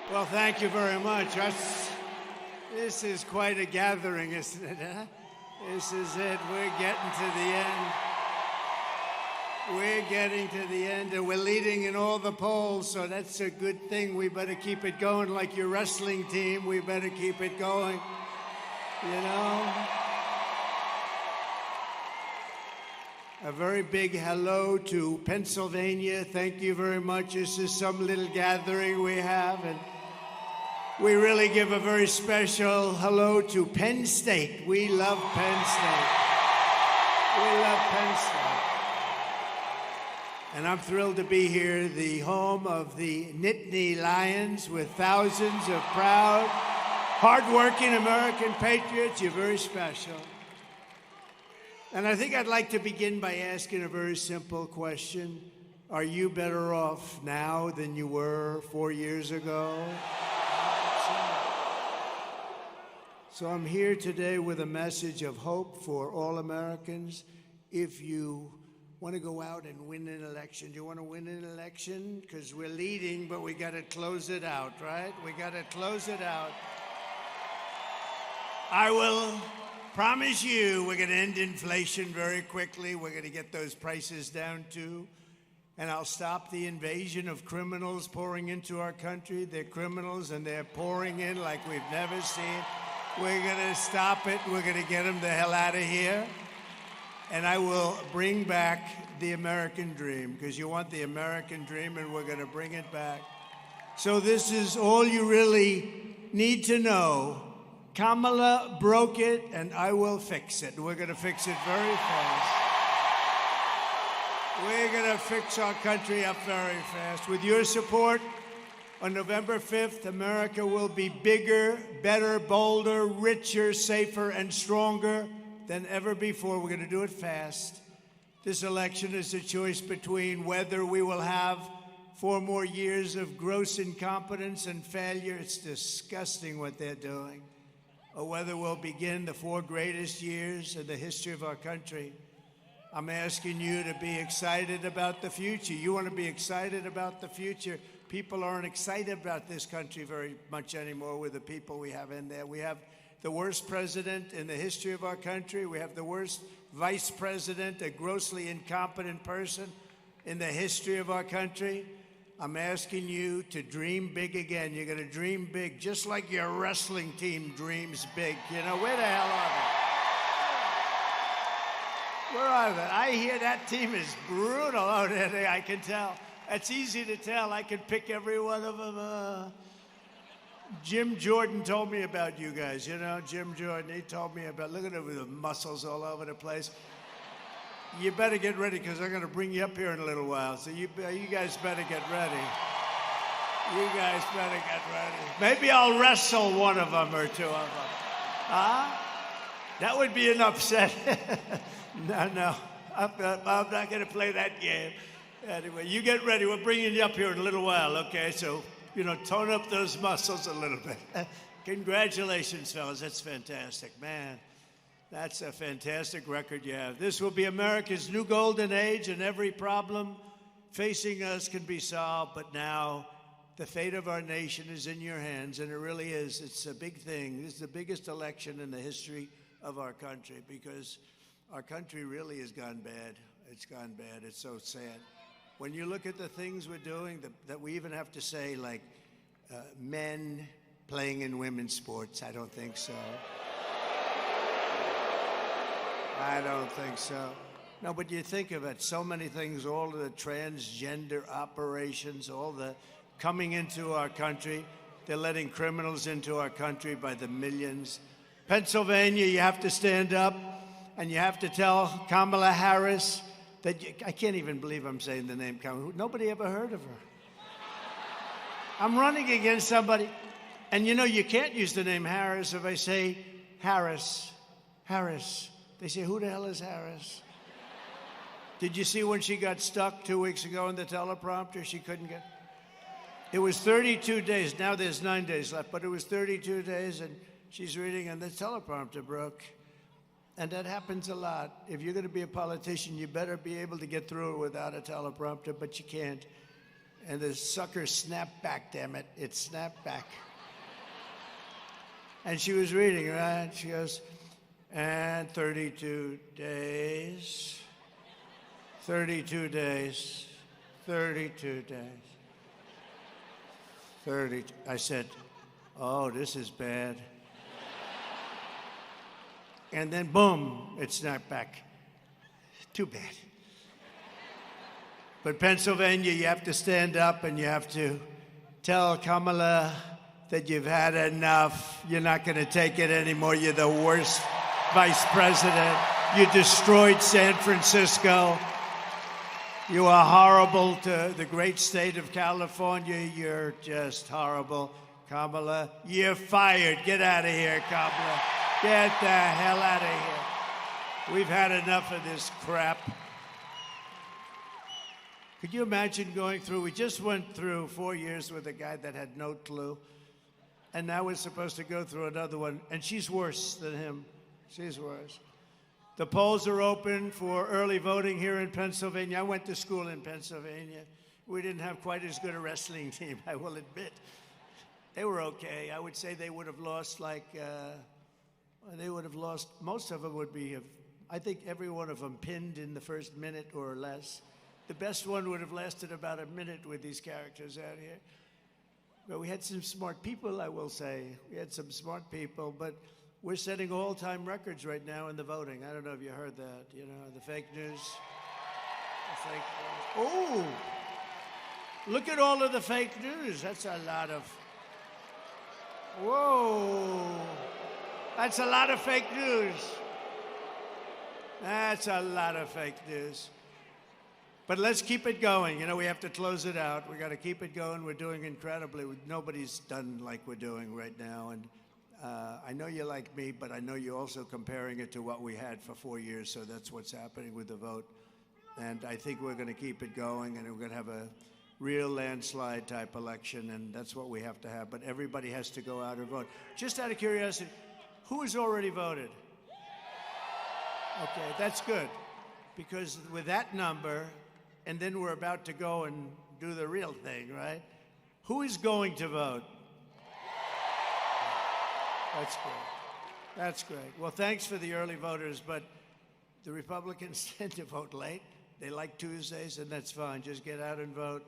Well, thank you very much. This is quite a gathering, isn't it? Huh? This is it. We're getting to the end. We're getting to the end, and we're leading in all the polls, so that's a good thing. We better keep it going like your wrestling team. We better keep it going, you know? A very big hello to Pennsylvania. Thank you very much. This is some little gathering we have, and we really give a very special hello to Penn State. We love Penn State. We love Penn State. And I'm thrilled to be here, the home of the Nittany Lions, with thousands of proud, hardworking American patriots. You're very special. And I think I'd like to begin by asking a very simple question. Are you better off now than you were 4 years ago? So I'm here today with a message of hope for all Americans. If you want to go out and win an election, do you want to win an election? Because we're leading, but we got to close it out, right? We got to close it out. I will promise you we're going to end inflation very quickly. We're going to get those prices down too. And I'll stop the invasion of criminals pouring into our country. They're criminals and they're pouring in like we've never seen. We're going to stop it. We're going to get them the hell out of here. And I will bring back the American dream, because you want the American dream, and we're going to bring it back. So this is all you really need to know. Kamala broke it, and I will fix it. We're going to fix it very fast. We're going to fix our country up very fast. With your support, on November 5th, America will be bigger, better, bolder, richer, safer, and stronger than ever before. We're going to do it fast. This election is a choice between whether we will have 4 more years of gross incompetence and failure. It's disgusting what they're doing. Or whether we'll begin the 4 greatest years in the history of our country. I'm asking you to be excited about the future. You want to be excited about the future. People aren't excited about this country very much anymore with the people we have in there. We have the worst president in the history of our country. We have the worst vice president, a grossly incompetent person in the history of our country. I'm asking you to dream big again. You're going to dream big, just like your wrestling team dreams big. You know, where the hell are they? Where are they? I hear that team is brutal out there. I can tell. It's easy to tell. I can pick every one of them. Jim Jordan told me about you guys. You know, Jim Jordan, he told me about, look at him with the muscles all over the place. You better get ready, because I'm going to bring you up here in a little while. So you guys better get ready. You guys better get ready. Maybe I'll wrestle one of them or 2 of them. Huh? That would be an upset. No. I'm not going to play that game. Anyway, you get ready. We're bringing you up here in a little while, okay? So, you know, tone up those muscles a little bit. Congratulations, fellas. That's fantastic. Man, that's a fantastic record you have. This will be America's new golden age, and every problem facing us can be solved. But now the fate of our nation is in your hands, and it really is. It's a big thing. This is the biggest election in the history of our country, because our country really has gone bad. It's gone bad. It's so sad. When you look at the things we're doing, that we even have to say, like, men playing in women's sports, I don't think so. I don't think so. No, but you think of it, so many things, all of the transgender operations, all the coming into our country. They're letting criminals into our country by the millions. Pennsylvania, you have to stand up, and you have to tell Kamala Harris that I can't even believe I'm saying the name Kamala. Nobody ever heard of her. I'm running against somebody. And you know, you can't use the name Harris if I say Harris. They say, who the hell is Harris? Did you see when she got stuck 2 weeks ago in the teleprompter? She couldn't get. It was 32 days. Now there's 9 days left, but it was 32 days, and she's reading, and the teleprompter broke. And that happens a lot. If you're going to be a politician, you better be able to get through it without a teleprompter, but you can't. And the sucker snapped back, damn it. It snapped back. And she was reading, right? She goes, and 32 days, 32 days, 32 days, 30. I said, oh, this is bad. And then, boom, it snapped back. Too bad. But Pennsylvania, you have to stand up and you have to tell Kamala that you've had enough. You're not going to take it anymore. You're the worst vice president. You destroyed San Francisco. You are horrible to the great state of California. You're just horrible. Kamala, you're fired. Get out of here, Kamala. Get the hell out of here. We've had enough of this crap. Could you imagine going through, we just went through 4 years with a guy that had no clue, and now we're supposed to go through another one, and she's worse than him. She's worse. The polls are open for early voting here in Pennsylvania. I went to school in Pennsylvania. We didn't have quite as good a wrestling team, I will admit. They were okay. I would say they would have lost most of them would be, I think every one of them pinned in the first minute or less. The best one would have lasted about a minute with these characters out here. But we had some smart people, I will say. We had some smart people, but we're setting all-time records right now in the voting. I don't know if you heard that, you know, the fake news. The fake news. Oh, look at all of the fake news. That's a lot of, whoa. That's a lot of fake news. That's a lot of fake news. But let's keep it going. You know, we have to close it out. We got to keep it going. We're doing incredibly. Nobody's done like we're doing right now. And I know you like me, but I know you're also comparing it to what we had for 4 years. So that's what's happening with the vote. And I think we're going to keep it going, and we're going to have a real landslide type election, and that's what we have to have. But everybody has to go out and vote. Just out of curiosity, who has already voted? Okay, that's good. Because with that number, and then we're about to go and do the real thing, right? Who is going to vote? That's great. That's great. Well, thanks for the early voters, but the Republicans tend to vote late. They like Tuesdays, and that's fine. Just get out and vote.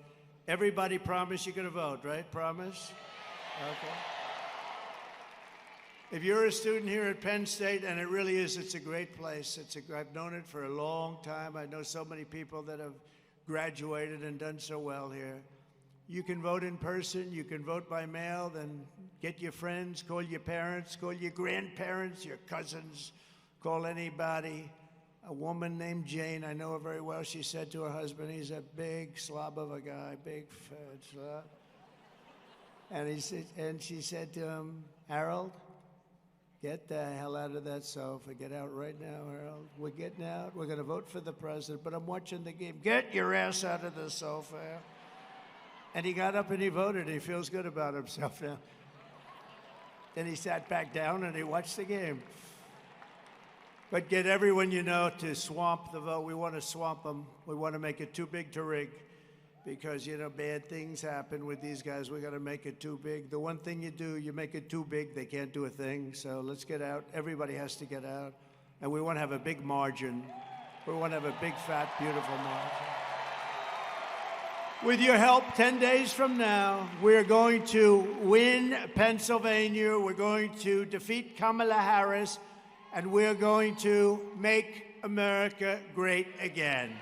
Everybody promise you're going to vote, right? Promise? Okay. If you're a student here at Penn State, and it really is, it's a great place. I've known it for a long time. I know so many people that have graduated and done so well here. You can vote in person, you can vote by mail, then get your friends, call your parents, call your grandparents, your cousins, call anybody. A woman named Jane, I know her very well, she said to her husband, he's a big slob of a guy, big fat slob. And she said to him, Harold, get the hell out of that sofa. Get out right now, Harold. We're getting out. We're going to vote for the president, but I'm watching the game. Get your ass out of the sofa. And he got up and he voted. He feels good about himself now. Then he sat back down and he watched the game. But get everyone you know to swamp the vote. We want to swamp them. We want to make it too big to rig. Because, you know, bad things happen with these guys. We got to make it too big. The one thing you do, you make it too big, they can't do a thing. So let's get out. Everybody has to get out. And we want to have a big margin. We want to have a big, fat, beautiful margin. With your help, 10 days from now, we're going to win Pennsylvania. We're going to defeat Kamala Harris. And we're going to make America great again.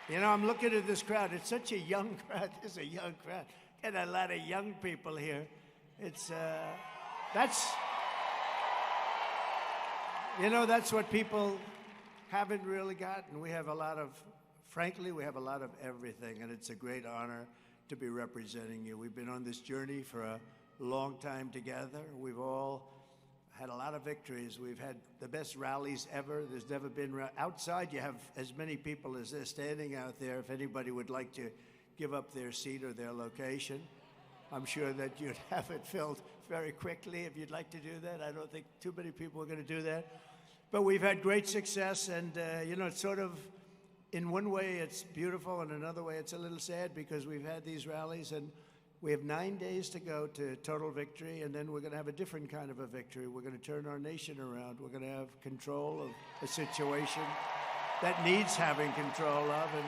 You know, I'm looking at this crowd. It's such a young crowd. It's a young crowd. Get a lot of young people here. That's what people haven't really gotten. We have a lot of everything, and it's a great honor to be representing you. We've been on this journey for a long time together. We've all had a lot of victories. We've had the best rallies ever. There's never been outside. You have as many people as they're standing out there. If anybody would like to give up their seat or their location, I'm sure that you'd have it filled very quickly if you'd like to do that. I don't think too many people are going to do that. But we've had great success, and it's sort of, in one way, it's beautiful, and another way, it's a little sad because we've had these rallies, and we have 9 days to go to total victory, and then we're going to have a different kind of a victory. We're going to turn our nation around. We're going to have control of a situation that needs having control of, and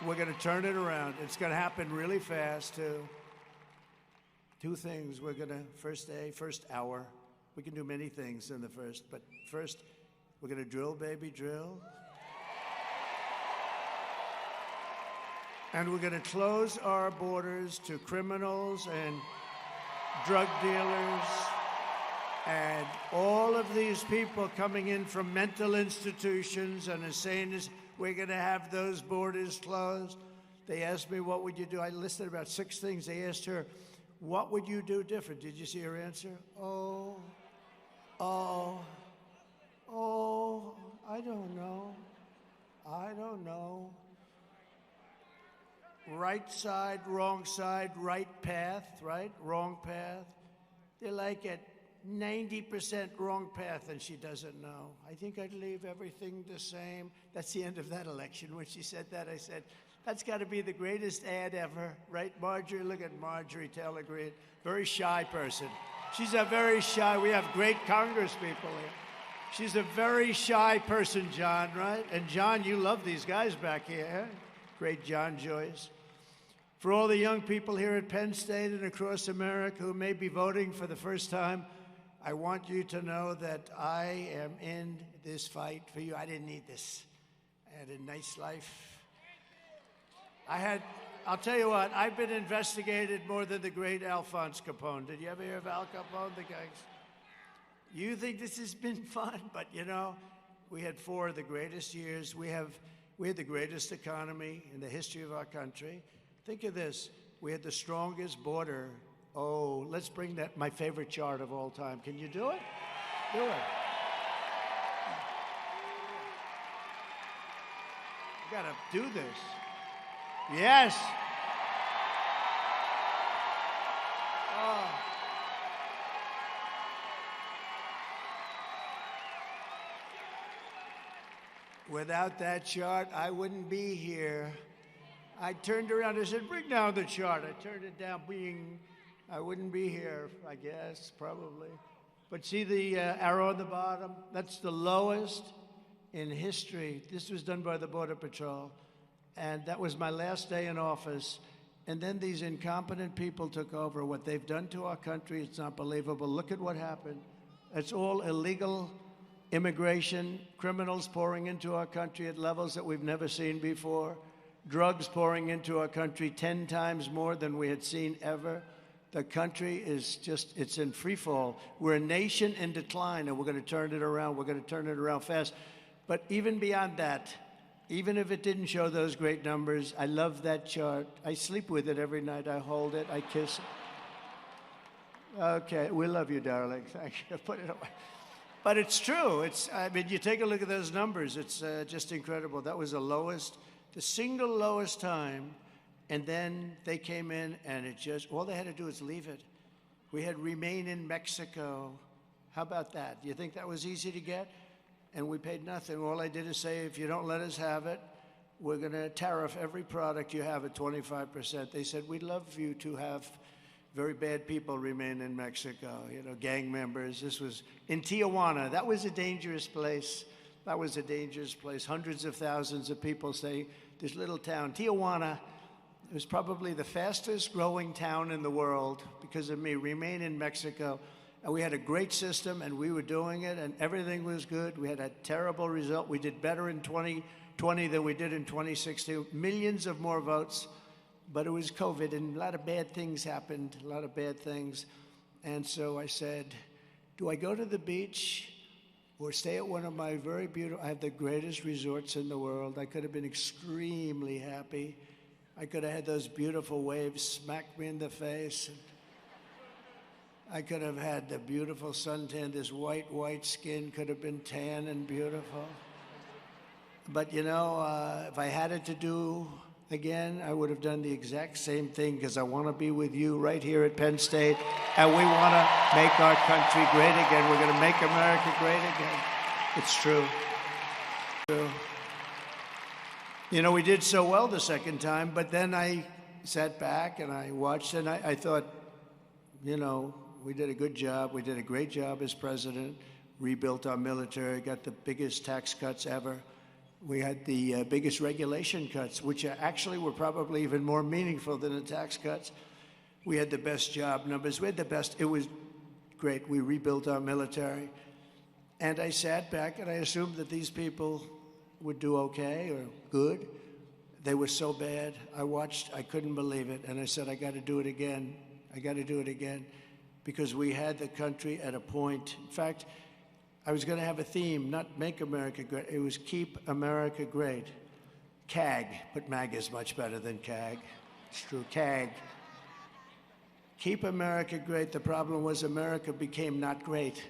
we're going to turn it around. It's going to happen really fast, too. Two things. We're going to, first hour, we can do many things in the first, but first, we're going to drill, baby, drill. And we're going to close our borders to criminals and drug dealers and all of these people coming in from mental institutions and as saying this, we're going to have those borders closed. They asked me, what would you do? I listed about 6 things. They asked her, what would you do different? Did you see her answer? Oh, I don't know. Right side, right path, right? Wrong path. They're like at 90% wrong path, and she doesn't know. I think I'd leave everything the same. That's the end of that election. When she said that, I said, that's got to be the greatest ad ever, right, Marjorie? Look at Marjorie Taylor Greene. Very shy person. She's a very shy, we have great Congress people here. She's a very shy person, John, right? And John, you love these guys back here, eh? Great John Joyce. For all the young people here at Penn State and across America who may be voting for the first time, I want you to know that I am in this fight for you. I didn't need this. I had a nice life. I'll tell you what, I've been investigated more than the great Alphonse Capone. Did you ever hear of Al Capone, the guy? You think this has been fun, but we had 4 of the greatest years. We had the greatest economy in the history of our country. Think of this, we had the strongest border. Oh, let's bring that, my favorite chart of all time. Can you do it? Do it. You gotta do this. Yes. Oh. Without that chart, I wouldn't be here. I turned around and said, bring down the chart. I turned it down, I wouldn't be here, I guess, probably. But see the arrow on the bottom? That's the lowest in history. This was done by the Border Patrol. And that was my last day in office. And then these incompetent people took over. What they've done to our country, it's unbelievable. Look at what happened. It's all illegal immigration, criminals pouring into our country at levels that we've never seen before, drugs pouring into our country 10 times more than we had seen ever. The country is just, it's in free fall. We're a nation in decline, and we're going to turn it around. We're going to turn it around fast. But even beyond that, even if it didn't show those great numbers, I love that chart. I sleep with it every night. I hold it. I kiss it. Okay, we love you, darling. Thank you. Put it away. But it's true. I mean, you take a look at those numbers. It's just incredible. That was the single lowest time. And then they came in, and all they had to do was leave it. We had remain in Mexico. How about that? Do you think that was easy to get? And we paid nothing. All I did is say, if you don't let us have it, we're going to tariff every product you have at 25%. They said, we'd love you to have very bad people remain in Mexico, gang members. This was in Tijuana. That was a dangerous place. Hundreds of thousands of people say, this little town, Tijuana, it was probably the fastest growing town in the world because of me. Remain in Mexico. And we had a great system, and we were doing it, and everything was good. We had a terrible result. We did better in 2020 than we did in 2016. Millions of more votes, but it was COVID, and a lot of bad things happened, a lot of bad things. And so I said, do I go to the beach or stay at one of my very beautiful, I have the greatest resorts in the world. I could have been extremely happy. I could have had those beautiful waves smack me in the face. I could have had the beautiful suntan. This white skin could have been tan and beautiful. But if I had it to do, again, I would have done the exact same thing because I want to be with you right here at Penn State, and we want to make our country great again. We're going to make America great again. It's true. True. You know, we did so well the second time, but then I sat back and I watched, and I thought, you know, we did a good job. We did a great job as president, rebuilt our military, got the biggest tax cuts ever. We had the biggest regulation cuts, which actually were probably even more meaningful than the tax cuts. We had the best job numbers. We had the best. It was great. We rebuilt our military. And I sat back and I assumed that these people would do okay or good. They were so bad. I watched. I couldn't believe it. And I said, I got to do it again. I got to do it again. Because we had the country at a point. In fact, I was going to have a theme, not Make America Great. It was Keep America Great. CAG, but MAG is much better than CAG. It's true, CAG. Keep America Great. The problem was America became not great.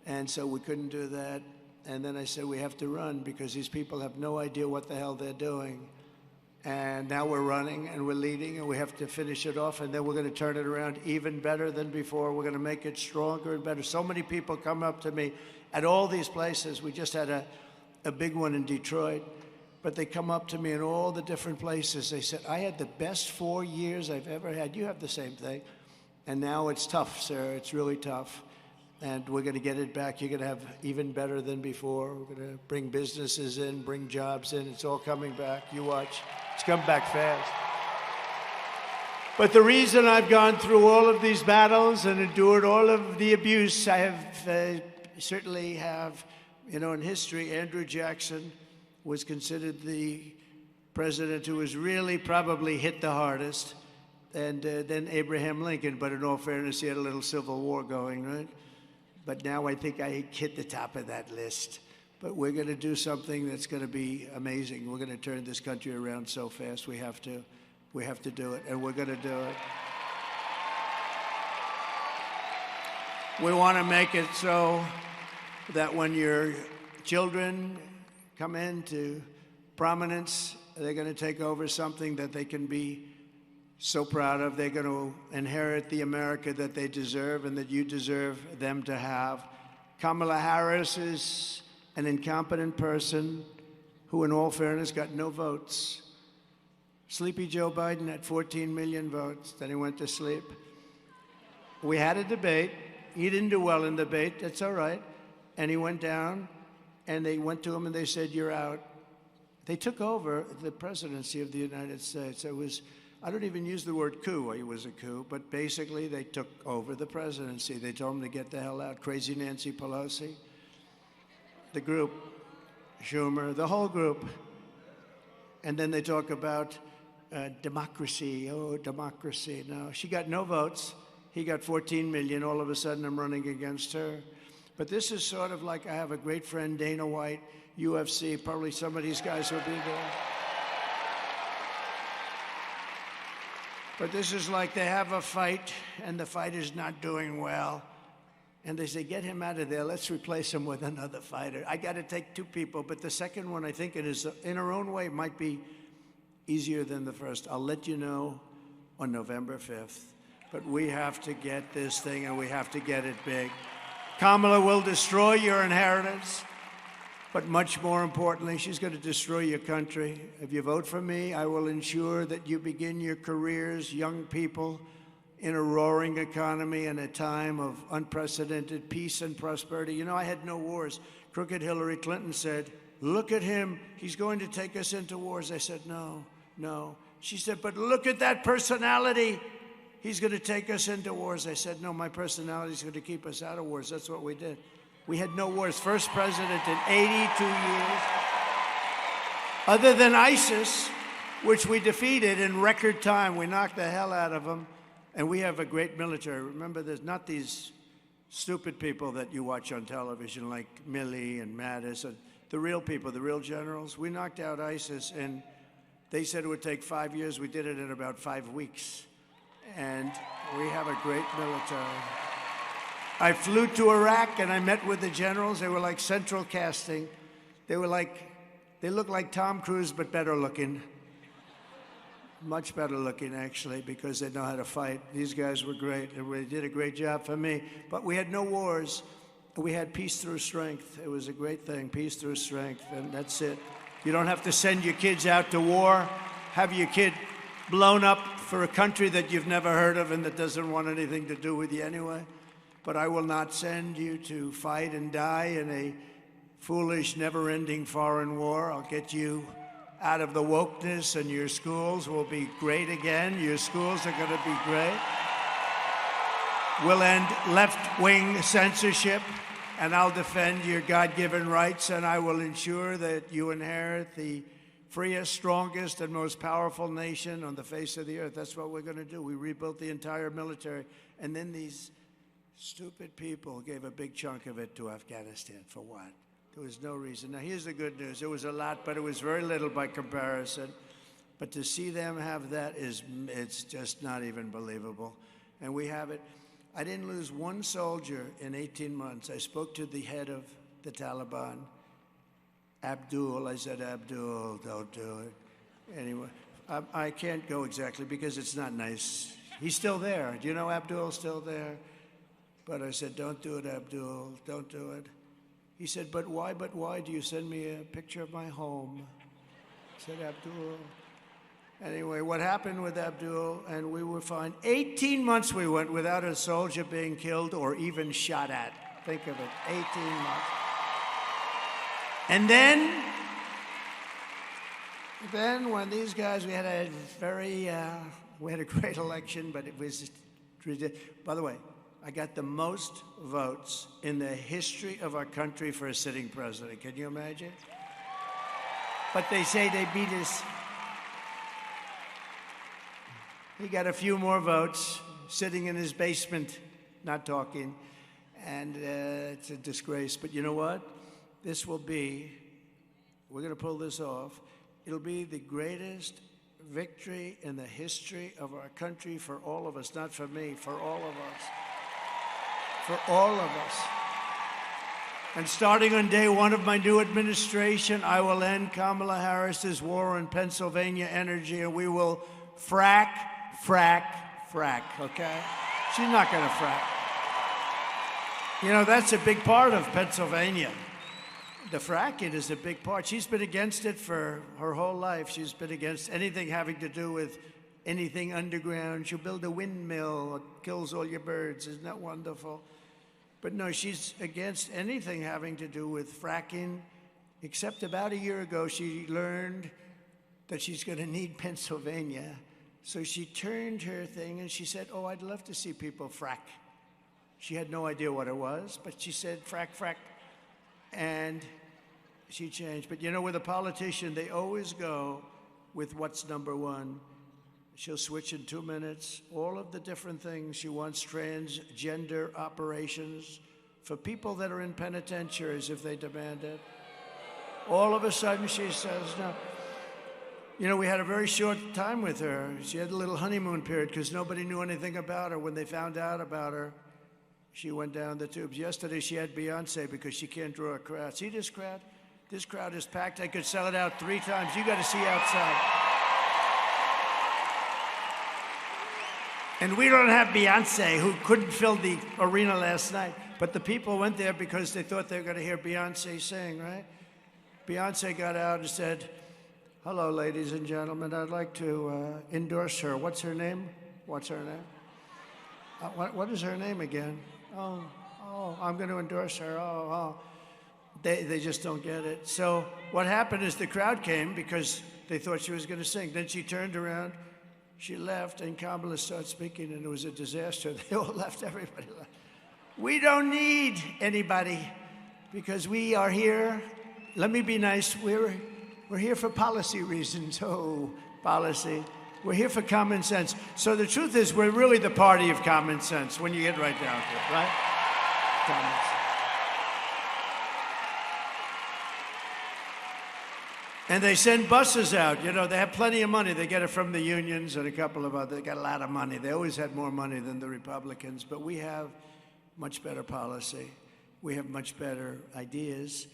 And so we couldn't do that. And then I said, we have to run because these people have no idea what the hell they're doing. And now we're running and we're leading and we have to finish it off, and then we're going to turn it around even better than before. We're going to make it stronger and better. So many people come up to me at all these places. We just had a big one in Detroit, but they come up to me in all the different places. They said, I had the best 4 years I've ever had. You have the same thing. And now it's tough, sir. It's really tough. And we're going to get it back. You're going to have even better than before. We're going to bring businesses in, bring jobs in. It's all coming back. You watch. It's come back fast. But the reason I've gone through all of these battles and endured all of the abuse, I have certainly have, you know, in history, Andrew Jackson was considered the president who was really probably hit the hardest, and then Abraham Lincoln. But in all fairness, he had a little civil war going, right? But now I think I hit the top of that list. But we're going to do something that's going to be amazing. We're going to turn this country around so fast. We have to do it, and we're going to do it. We want to make it so that when your children come into prominence, they're going to take over something that they can be so proud of. They're going to inherit the America that they deserve and that you deserve them to have. Kamala Harris is an incompetent person who, in all fairness, got no votes. Sleepy Joe Biden had 14 million votes. Then he went to sleep. We had a debate. He didn't do well in the debate. That's all right. And he went down, and they went to him and they said, you're out. They took over the presidency of the United States. It was, I don't even use the word coup. It was a coup. But basically, they took over the presidency. They told him to get the hell out. Crazy Nancy Pelosi, the group, Schumer, the whole group. And then they talk about democracy. Oh, democracy. No, she got no votes. He got 14 million. All of a sudden, I'm running against her. But this is sort of like I have a great friend, Dana White, UFC. Probably some of these guys will be there. But this is like they have a fight, and the fight is not doing well. And they say, get him out of there. Let's replace him with another fighter. I got to take two people. But the second one, I think it is, in her own way, might be easier than the first. I'll let you know on November 5th. But we have to get this thing, and we have to get it big. Kamala will destroy your inheritance. But much more importantly, she's going to destroy your country. If you vote for me, I will ensure that you begin your careers, young people, in a roaring economy in a time of unprecedented peace and prosperity. You know, I had no wars. Crooked Hillary Clinton said, look at him. He's going to take us into wars. I said, no, no. She said, but look at that personality. He's going to take us into wars. I said, no, my personality is going to keep us out of wars. That's what we did. We had no wars. First president in 82 years. Other than ISIS, which we defeated in record time. We knocked the hell out of them. And we have a great military. Remember, there's not these stupid people that you watch on television like Milley and Mattis. And the real people, the real generals. We knocked out ISIS, and they said it would take 5 years. We did it in about 5 weeks. And we have a great military. I flew to Iraq, and I met with the generals. They were like central casting. They looked like Tom Cruise, but better looking. Much better looking, actually, because they know how to fight. These guys were great, and they did a great job for me. But we had no wars. We had peace through strength. It was a great thing, peace through strength, and that's it. You don't have to send your kids out to war, have your kid blown up for a country that you've never heard of and that doesn't want anything to do with you anyway. But I will not send you to fight and die in a foolish, never-ending foreign war. I'll get you out of the wokeness, and your schools will be great again. Your schools are going to be great. We'll end left-wing censorship, and I'll defend your God-given rights, and I will ensure that you inherit the freest, strongest, and most powerful nation on the face of the earth. That's what we're going to do. We rebuilt the entire military, and then these stupid people gave a big chunk of it to Afghanistan. For what? There was no reason. Now, here's the good news. It was a lot, but it was very little by comparison. But to see them have that it's just not even believable. And we have it. I didn't lose one soldier in 18 months. I spoke to the head of the Taliban, Abdul. I said, Abdul, don't do it. Anyway, I can't go exactly because it's not nice. He's still there. Do you know Abdul's still there? But I said, don't do it, Abdul. Don't do it. He said, but why do you send me a picture of my home? I said, Abdul. Anyway, what happened with Abdul, and we were fine. 18 months we went without a soldier being killed or even shot at. Think of it, 18 months. And then when these guys, we had a great election, but it was, by the way, I got the most votes in the history of our country for a sitting president. Can you imagine? But they say they beat us. He got a few more votes, sitting in his basement, not talking, and it's a disgrace. But you know what? We're going to pull this off. It'll be the greatest victory in the history of our country for all of us, not for me, for all of us. For all of us. And starting on day one of my new administration, I will end Kamala Harris's war on Pennsylvania energy, and we will frack, okay? She's not going to frack. You know, that's a big part of Pennsylvania. The fracking is a big part. She's been against it for her whole life. She's been against anything having to do with anything underground. She'll build a windmill. It kills all your birds. Isn't that wonderful? But no, she's against anything having to do with fracking, except about a year ago, she learned that she's going to need Pennsylvania. So she turned her thing and she said, oh, I'd love to see people frack. She had no idea what it was, but she said, frack. And she changed. But you know, with a politician, they always go with what's number one. She'll switch in 2 minutes. All of the different things. She wants transgender operations for people that are in penitentiaries if they demand it. All of a sudden, she says no. You know, we had a very short time with her. She had a little honeymoon period because nobody knew anything about her. When they found out about her, she went down the tubes. Yesterday, she had Beyonce because she can't draw a crowd. See this crowd? This crowd is packed. I could sell it out 3 times. You got to see outside. And we don't have Beyonce, who couldn't fill the arena last night. But the people went there because they thought they were going to hear Beyonce sing, right? Beyonce got out and said, hello, ladies and gentlemen. I'd like to endorse her. What's her name? What's her name? What is her name again? Oh, I'm going to endorse her. They just don't get it. So what happened is the crowd came because they thought she was going to sing. Then she turned around. She left, and Kamala started speaking, and it was a disaster. They all left, everybody left. We don't need anybody because we are here. Let me be nice. We're here for policy reasons. Oh, policy. We're here for common sense. So the truth is, we're really the party of common sense when you get right down to it, right? Common sense. And they send buses out. You know, they have plenty of money. They get it from the unions and a couple of others. They got a lot of money. They always had more money than the Republicans. But we have much better policy. We have much better ideas.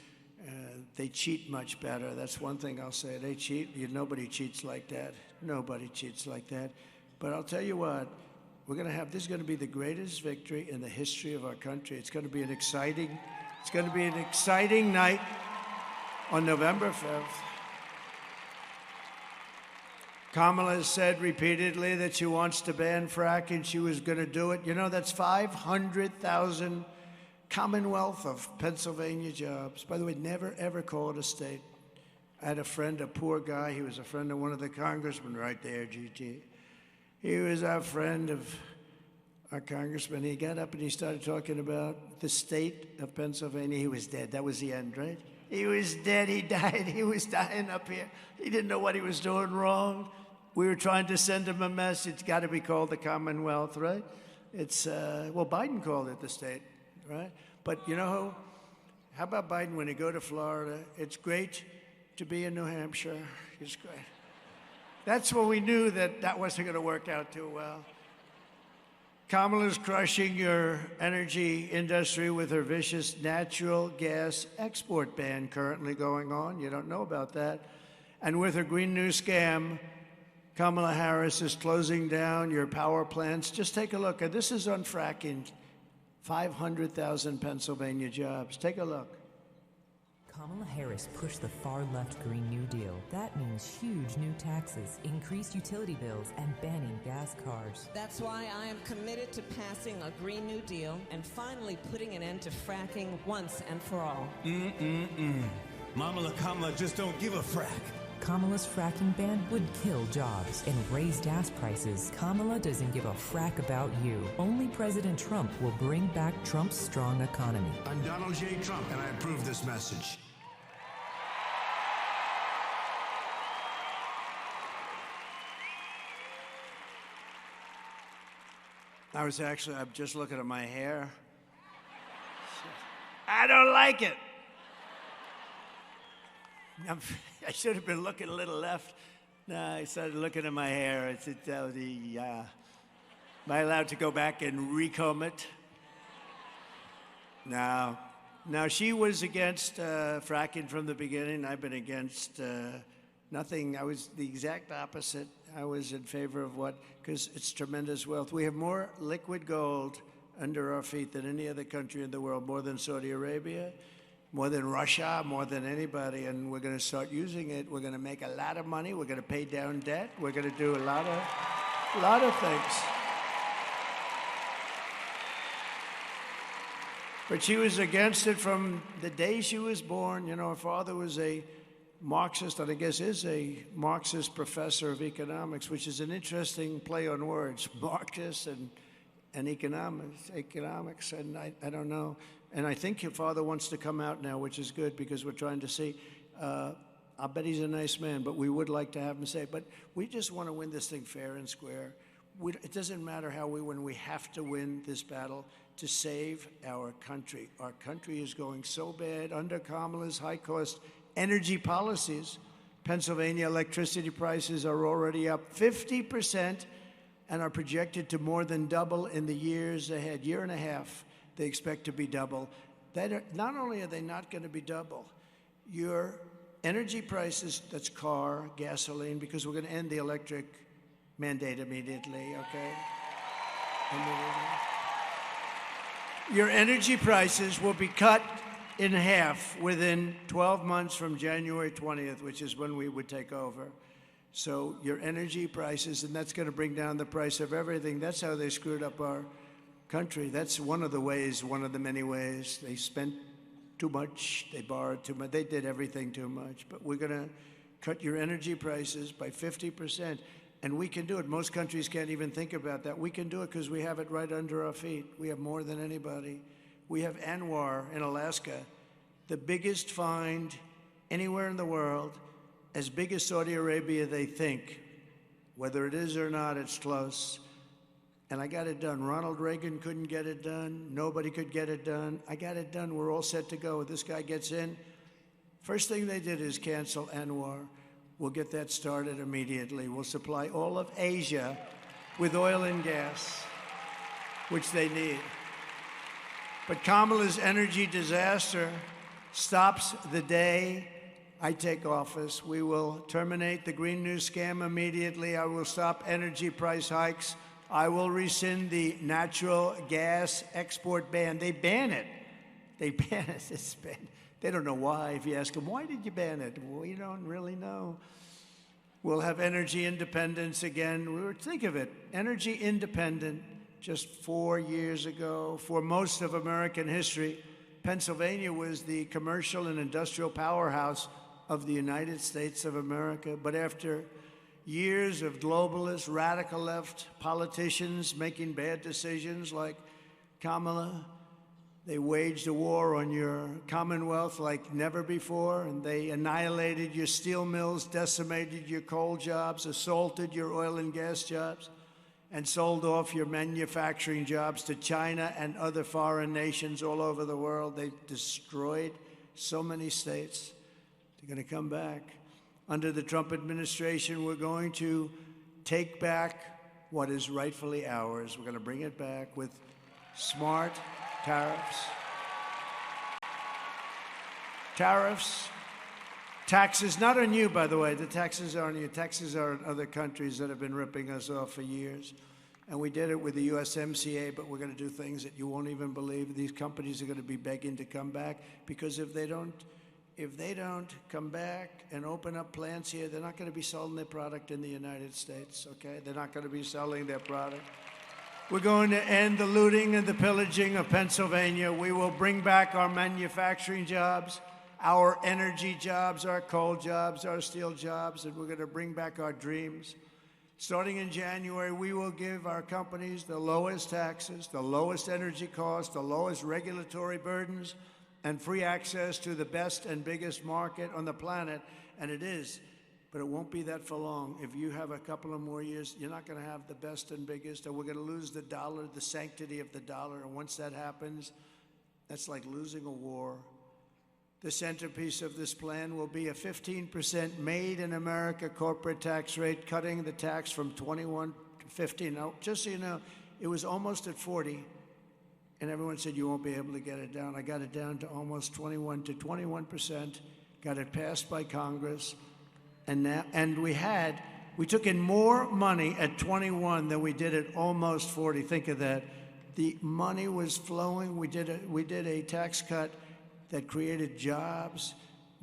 They cheat much better. That's one thing I'll say. They cheat. Nobody cheats like that. Nobody cheats like that. But I'll tell you what, this is going to be the greatest victory in the history of our country. It's going to be an exciting night on November 5th. Kamala has said repeatedly that she wants to ban fracking. She was going to do it. That's 500,000 Commonwealth of Pennsylvania jobs. By the way, never, ever call it a state. I had a friend, a poor guy. He was a friend of one of the congressmen right there, GT. He was a friend of our congressman. He got up and he started talking about the state of Pennsylvania. He was dead. That was the end, right? He was dead. He died. He was dying up here. He didn't know what he was doing wrong. We were trying to send him a message. It's got to be called the Commonwealth, right? It's, Biden called it the state, right? But how about Biden when he go to Florida? It's great to be in New Hampshire. It's great. That's when we knew that wasn't going to work out too well. Kamala's crushing your energy industry with her vicious natural gas export ban currently going on. You don't know about that. And with her Green New scam, Kamala Harris is closing down your power plants. Just take a look. And this is on fracking. 500,000 Pennsylvania jobs. Take a look. Kamala Harris pushed the far-left Green New Deal. That means huge new taxes, increased utility bills, and banning gas cars. That's why I am committed to passing a Green New Deal and finally putting an end to fracking once and for all. Kamala just don't give a frack. Kamala's fracking ban would kill jobs and raise gas prices. Kamala doesn't give a frack about you. Only President Trump will bring back Trump's strong economy. I'm Donald J. Trump, and I approve this message. I'm just looking at my hair. I don't like it. I should have been looking a little left. No, I started looking at my hair. I said, am I allowed to go back and recomb it? No. Now, she was against fracking from the beginning. I've been against nothing. I was the exact opposite. I was in favor of because it's tremendous wealth. We have more liquid gold under our feet than any other country in the world, more than Saudi Arabia, more than Russia, more than anybody, and we're going to start using it. We're going to make a lot of money. We're going to pay down debt. We're going to do a lot of things. But she was against it from the day she was born. Her father was a Marxist, and I guess is a Marxist professor of economics, which is an interesting play on words, Marxist and economics, and I don't know. And I think your father wants to come out now, which is good because we're trying to see. I bet he's a nice man, but we would like to have him say, but we just want to win this thing fair and square. It doesn't matter how we win. We have to win this battle to save our country. Our country is going so bad under Kamala's high-cost energy policies. Pennsylvania electricity prices are already up 50% and are projected to more than double in the years ahead. Year and a half, they expect to be double. Not only are they not going to be double, your energy prices, that's car, gasoline, because we're going to end the electric mandate immediately, okay? Your energy prices will be cut in half within 12 months from January 20th, which is when we would take over. So your energy prices, and that's going to bring down the price of everything. That's how they screwed up our country. That's one of the ways, one of the many ways. They spent too much, they borrowed too much, they did everything too much. But we're going to cut your energy prices by 50%. And we can do it. Most countries can't even think about that. We can do it because we have it right under our feet. We have more than anybody. We have Anwar in Alaska, the biggest find anywhere in the world, as big as Saudi Arabia, they think. Whether it is or not, it's close. And I got it done. Ronald Reagan couldn't get it done. Nobody could get it done. I got it done. We're all set to go. This guy gets in. First thing they did is cancel Anwar. We'll get that started immediately. We'll supply all of Asia with oil and gas, which they need. But Kamala's energy disaster stops the day I take office. We will terminate the Green New Scam immediately. I will stop energy price hikes. I will rescind the natural gas export ban. They ban it. They ban it. It's banned. They don't know why. If you ask them, why did you ban it? Well, you don't really know. We'll have energy independence again. Think of it, energy independent just 4 years ago. For most of American history, Pennsylvania was the commercial and industrial powerhouse of the United States of America. But after years of globalist, radical left politicians making bad decisions like Kamala, they waged a war on your Commonwealth like never before, and they annihilated your steel mills, decimated your coal jobs, assaulted your oil and gas jobs, and sold off your manufacturing jobs to China and other foreign nations all over the world. They destroyed so many states. They're going to come back. Under the Trump administration, we're going to take back what is rightfully ours. We're going to bring it back with smart tariffs. Tariffs, taxes, not on you, by the way. The taxes are on you. Taxes are on other countries that have been ripping us off for years. And we did it with the USMCA, but we're going to do things that you won't even believe. These companies are going to be begging to come back, because if they don't come back and open up plants here, they're not going to be selling their product in the United States, okay? They're not going to be selling their product. We're going to end the looting and the pillaging of Pennsylvania. We will bring back our manufacturing jobs, our energy jobs, our coal jobs, our steel jobs, and we're going to bring back our dreams. Starting in January, we will give our companies the lowest taxes, the lowest energy costs, the lowest regulatory burdens, and free access to the best and biggest market on the planet. And it is, but it won't be that for long. If you have a couple of more years, you're not going to have the best and biggest, and we're going to lose the dollar, the sanctity of the dollar. And once that happens, that's like losing a war. The centerpiece of this plan will be a 15% made in America corporate tax rate, cutting the tax from 21 to 15. Now, just so you know, it was almost at 40, and everyone said you won't be able to get it down. I got it down to almost 21%, got it passed by Congress, and we took in more money at 21 than we did at almost 40. Think of that. The money was flowing. We did a tax cut that created jobs.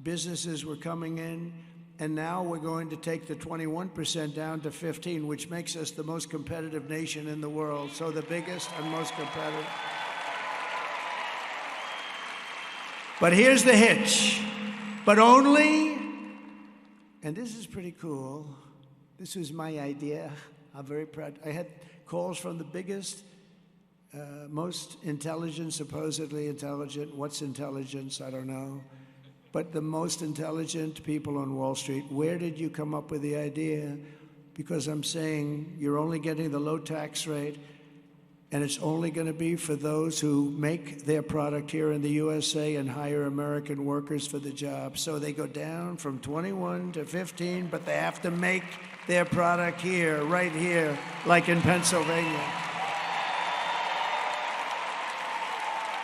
Businesses were coming in, and now we're going to take the 21% down to 15, which makes us the most competitive nation in the world. So the biggest and most competitive. But here's the hitch. But only, and this is pretty cool, this was my idea. I'm very proud. I had calls from the biggest, most intelligent, supposedly intelligent. What's intelligence? I don't know. But the most intelligent people on Wall Street. Where did you come up with the idea? Because I'm saying you're only getting the low tax rate, and it's only going to be for those who make their product here in the USA and hire American workers for the job. So they go down from 21 to 15, but they have to make their product here, right here, like in Pennsylvania.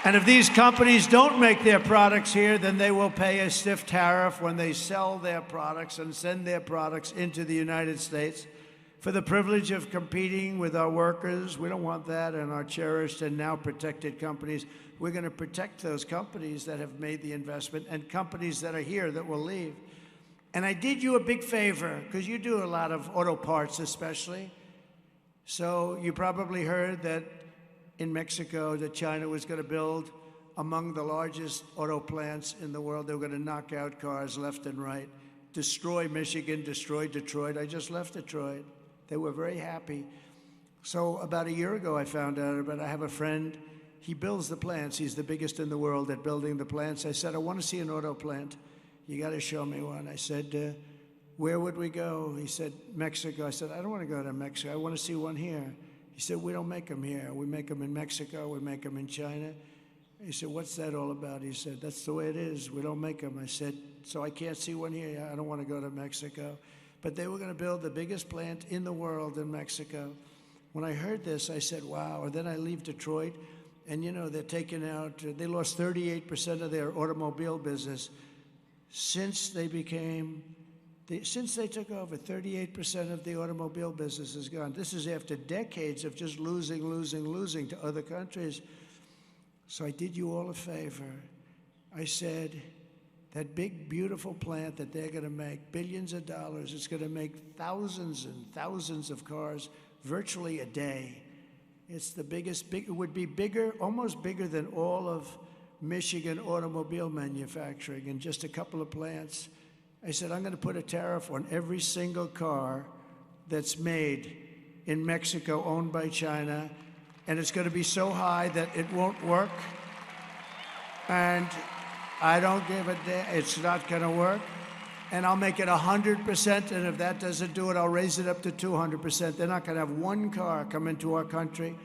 And if these companies don't make their products here, then they will pay a stiff tariff when they sell their products and send their products into the United States. For the privilege of competing with our workers, we don't want that, and our cherished and now protected companies. We're going to protect those companies that have made the investment and companies that are here that will leave. And I did you a big favor, because you do a lot of auto parts especially. So you probably heard that in Mexico that China was going to build among the largest auto plants in the world. They were going to knock out cars left and right, destroy Michigan, destroy Detroit. I just left Detroit. They were very happy. So about a year ago, I found out about, I have a friend, he builds the plants. He's the biggest in the world at building the plants. I said, I want to see an auto plant. You got to show me one. I said, where would we go? He said, Mexico. I said, I don't want to go to Mexico. I want to see one here. He said, we don't make them here. We make them in Mexico. We make them in China. He said, what's that all about? He said, that's the way it is. We don't make them. I said, so I can't see one here. I don't want to go to Mexico. But they were going to build the biggest plant in the world in Mexico. When I heard this, I said, wow. And then I leave Detroit, And, you know, they're taking out, they lost 38% of their automobile business since they since they took over. 38% of the automobile business is gone. This is after decades of just losing to other countries. So I did you all a favor. I said, that big, beautiful plant that they're going to make, billions of dollars, it's going to make thousands and thousands of cars virtually a day. It's the biggest, it would be bigger, almost bigger than all of Michigan automobile manufacturing in just a couple of plants. I said, I'm going to put a tariff on every single car that's made in Mexico owned by China, and it's going to be so high that it won't work. And I don't give a damn. It's not going to work. And I'll make it 100%, and if that doesn't do it, I'll raise it up to 200%. They're not going to have one car come into our country.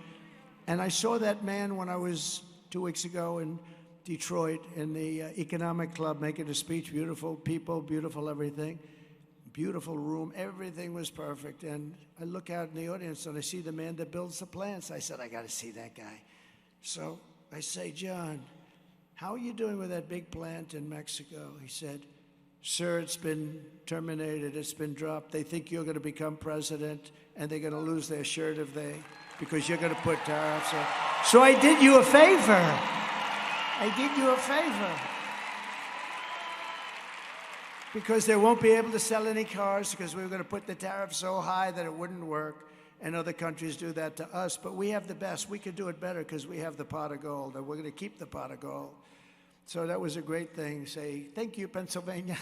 And I saw that man when I was 2 weeks ago in Detroit in the Economic Club making a speech. Beautiful people, beautiful everything, beautiful room. Everything was perfect. And I look out in the audience, and I see the man that builds the plants. I said, I got to see that guy. So I say, John, how are you doing with that big plant in Mexico? He said, sir, it's been terminated, it's been dropped. They think you're going to become president, and they're going to lose their shirt because you're going to put tariffs on. So I did you a favor. Because they won't be able to sell any cars because we were going to put the tariff so high that it wouldn't work, and other countries do that to us. But we have the best. We could do it better because we have the pot of gold, and we're going to keep the pot of gold. So that was a great thing. Say, thank you, Pennsylvania.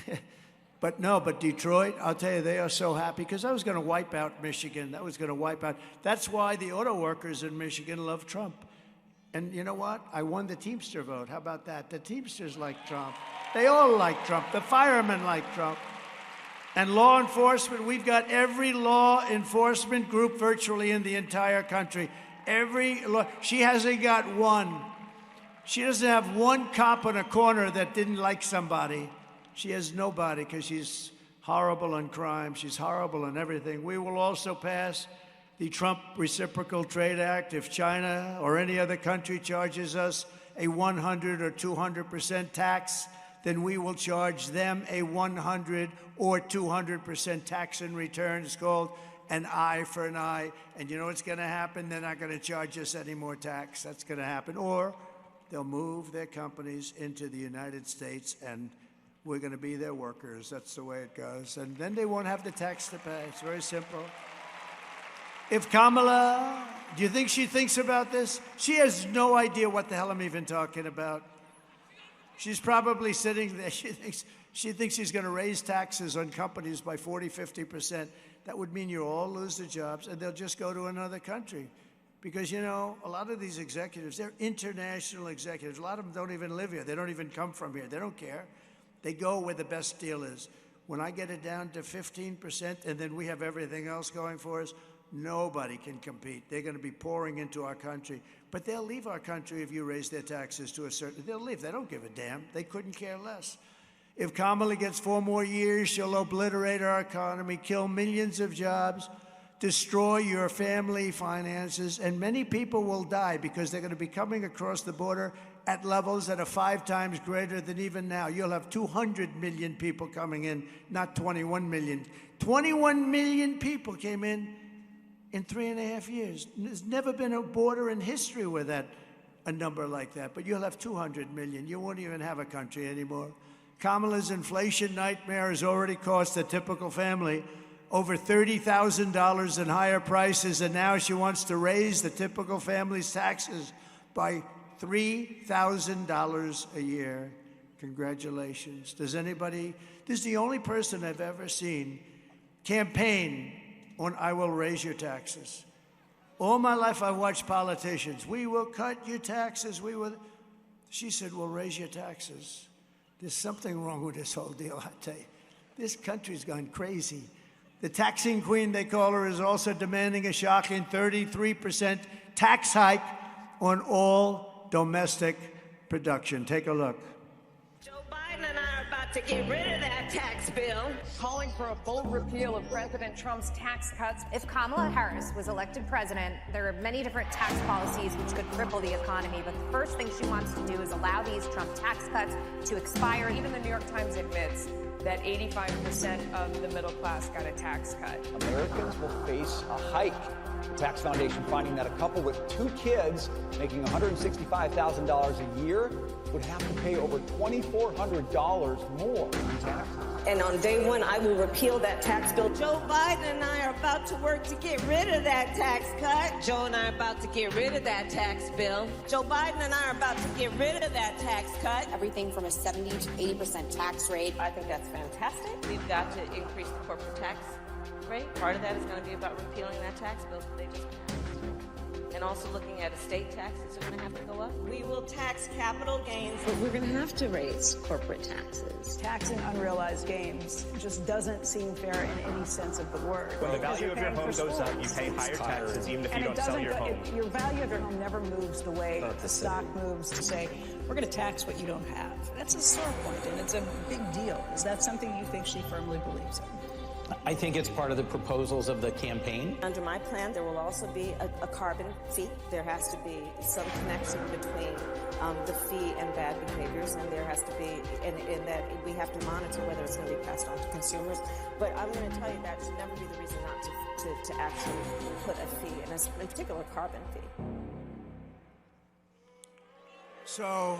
But Detroit, I'll tell you, they are so happy because I was going to wipe out Michigan. That's why the auto workers in Michigan love Trump. And you know what? I won the Teamster vote. How about that? The Teamsters like Trump. They all like Trump. The firemen like Trump. And law enforcement, we've got every law enforcement group virtually in the entire country. She hasn't got one. She doesn't have one cop on a corner that didn't like somebody. She has nobody because she's horrible on crime. She's horrible on everything. We will also pass the Trump Reciprocal Trade Act. If China or any other country charges us a 100 or 200% tax, then we will charge them a 100 or 200% tax in return. It's called an eye for an eye. And you know what's going to happen? They're not going to charge us any more tax. That's going to happen. Or they'll move their companies into the United States, and we're going to be their workers. That's the way it goes. And then they won't have the tax to pay. It's very simple. If Kamala, do you think she thinks about this? She has no idea what the hell I'm even talking about. She's probably sitting there. She thinks she's going to raise taxes on companies by 40, 50%. That would mean you all lose their jobs, and they'll just go to another country. Because, you know, a lot of these executives, they're international executives. A lot of them don't even live here. They don't even come from here. They don't care. They go where the best deal is. When I get it down to 15% and then we have everything else going for us, nobody can compete. They're going to be pouring into our country. But they'll leave our country if you raise their taxes to a certain... They'll leave. They don't give a damn. They couldn't care less. If Kamala gets 4 more years, she'll obliterate our economy, kill millions of jobs, destroy your family finances, and many people will die because they're going to be coming across the border at levels that are 5 times greater than even now. You'll have 200 million people coming in, not 21 million. 21 million people came in 3.5 years. There's never been a border in history with a number like that, but you'll have 200 million. You won't even have a country anymore. Kamala's inflation nightmare has already cost a typical family over $30,000 in higher prices, and now she wants to raise the typical family's taxes by $3,000 a year. Congratulations. This is the only person I've ever seen campaign on I will raise your taxes. All my life I've watched politicians. We will cut your taxes. She said, we'll raise your taxes. There's something wrong with this whole deal, I tell you. This country's gone crazy. The taxing queen, they call her, is also demanding a shocking 33% tax hike on all domestic production. Take a look. Joe Biden and I are about about to get rid of that tax bill. Calling for a full repeal of President Trump's tax cuts. If Kamala Harris was elected president, there are many different tax policies which could cripple the economy, but the first thing she wants to do is allow these Trump tax cuts to expire. Even the New York Times admits that 85% of the middle class got a tax cut. Americans will face a hike. The Tax Foundation finding that a couple with 2 kids making $165,000 a year would have to pay over $2,400 more in taxes. And on day one, I will repeal that tax bill. Joe Biden and I are about to work to get rid of that tax cut. Joe and I are about to get rid of that tax bill. Joe Biden and I are about to get rid of that tax cut. Everything from a 70 to 80% tax rate. I think that's fantastic. We've got to increase the corporate tax rate. Part of that is going to be about repealing that tax bill that they just passed. And also looking at estate taxes are going to have to go up. We will tax capital gains, but we're going to have to raise corporate taxes. Taxing unrealized gains just doesn't seem fair in any sense of the word. When the value of your home goes up, you pay higher taxes even if you don't sell your home. Your value of your home never moves the way the stock moves to say, we're going to tax what you don't have. That's a sore point, and it's a big deal. Is that something you think she firmly believes in? I think it's part of the proposals of the campaign. Under my plan, there will also be a carbon fee. There has to be some connection between the fee and bad behaviors, and there has to be, in that we have to monitor whether it's going to be passed on to consumers. But I'm going to tell you that should never be the reason not to actually put a fee, and in particular, a carbon fee. So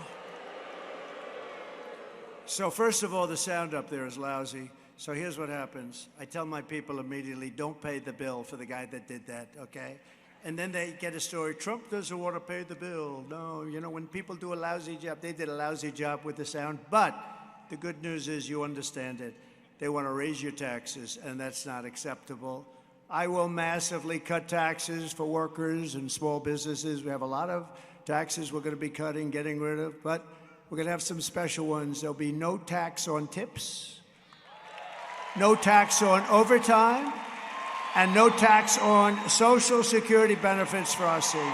first of all, the sound up there is lousy. So here's what happens. I tell my people immediately, don't pay the bill for the guy that did that, okay? And then they get a story, Trump doesn't want to pay the bill. No, you know, when people do a lousy job, they did a lousy job with the sound. But the good news is you understand it. They want to raise your taxes, and that's not acceptable. I will massively cut taxes for workers and small businesses. We have a lot of taxes we're going to be cutting, getting rid of, but we're going to have some special ones. There'll be no tax on tips, no tax on overtime, and no tax on Social Security benefits for our seniors.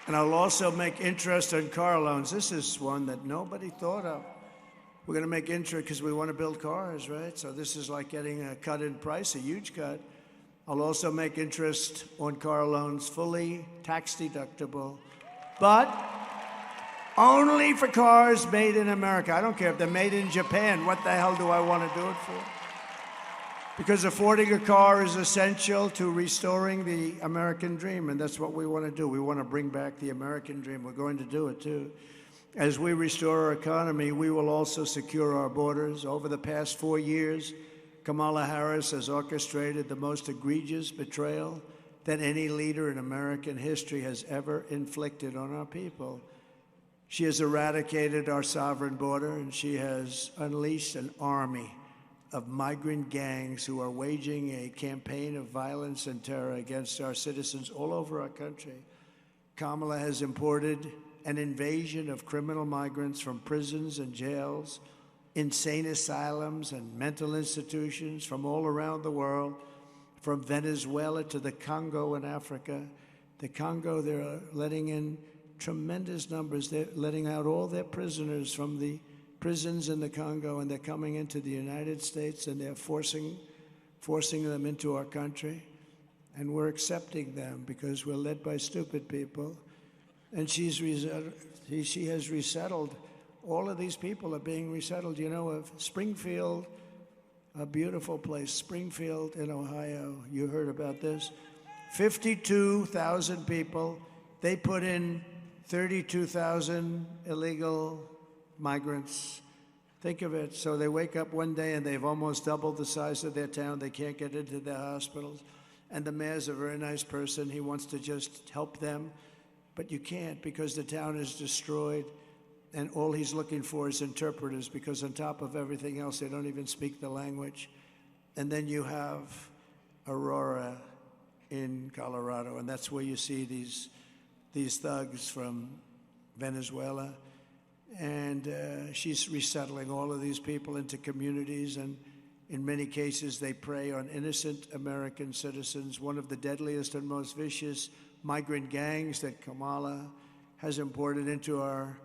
And I'll also make interest on car loans. This is one that nobody thought of. We're going to make interest because we want to build cars, right? So this is like getting a cut in price, a huge cut. I'll also make interest on car loans fully tax deductible, but only for cars made in America. I don't care if they're made in Japan. What the hell do I want to do it for? Because affording a car is essential to restoring the American dream, and that's what we want to do. We want to bring back the American dream. We're going to do it, too. As we restore our economy, we will also secure our borders. Over the past 4 years, Kamala Harris has orchestrated the most egregious betrayal that any leader in American history has ever inflicted on our people. She has eradicated our sovereign border, and she has unleashed an army of migrant gangs who are waging a campaign of violence and terror against our citizens all over our country. Kamala has imported an invasion of criminal migrants from prisons and jails, insane asylums and mental institutions from all around the world, from Venezuela to the Congo in Africa. The Congo, they're letting in tremendous numbers. They're letting out all their prisoners from the prisons in the Congo, and they're coming into the United States, and they're forcing them into our country. And we're accepting them because we're led by stupid people. And she has resettled. All of these people are being resettled. You know, of Springfield, a beautiful place, Springfield in Ohio. You heard about this. 52,000 people. They put in 32,000 illegal migrants. Think of it. So they wake up one day and they've almost doubled the size of their town. They can't get into their hospitals. And the mayor's a very nice person. He wants to just help them. But you can't because the town is destroyed. And all he's looking for is interpreters because on top of everything else, they don't even speak the language. And then you have Aurora in Colorado, and that's where you see these thugs from Venezuela. And she's resettling all of these people into communities, and in many cases, they prey on innocent American citizens. One of the deadliest and most vicious migrant gangs that Kamala has imported into our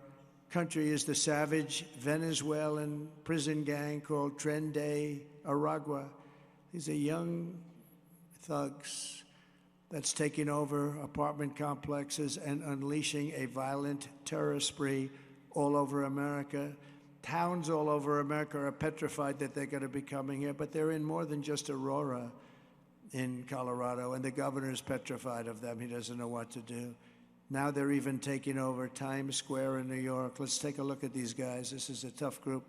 country is the savage Venezuelan prison gang called Tren de Aragua. These are young thugs that's taking over apartment complexes and unleashing a violent terror spree all over America. Towns all over America are petrified that they're going to be coming here, but they're in more than just Aurora in Colorado, and the governor is petrified of them. He doesn't know what to do. Now they're even taking over Times Square in New York. Let's take a look at these guys. This is a tough group.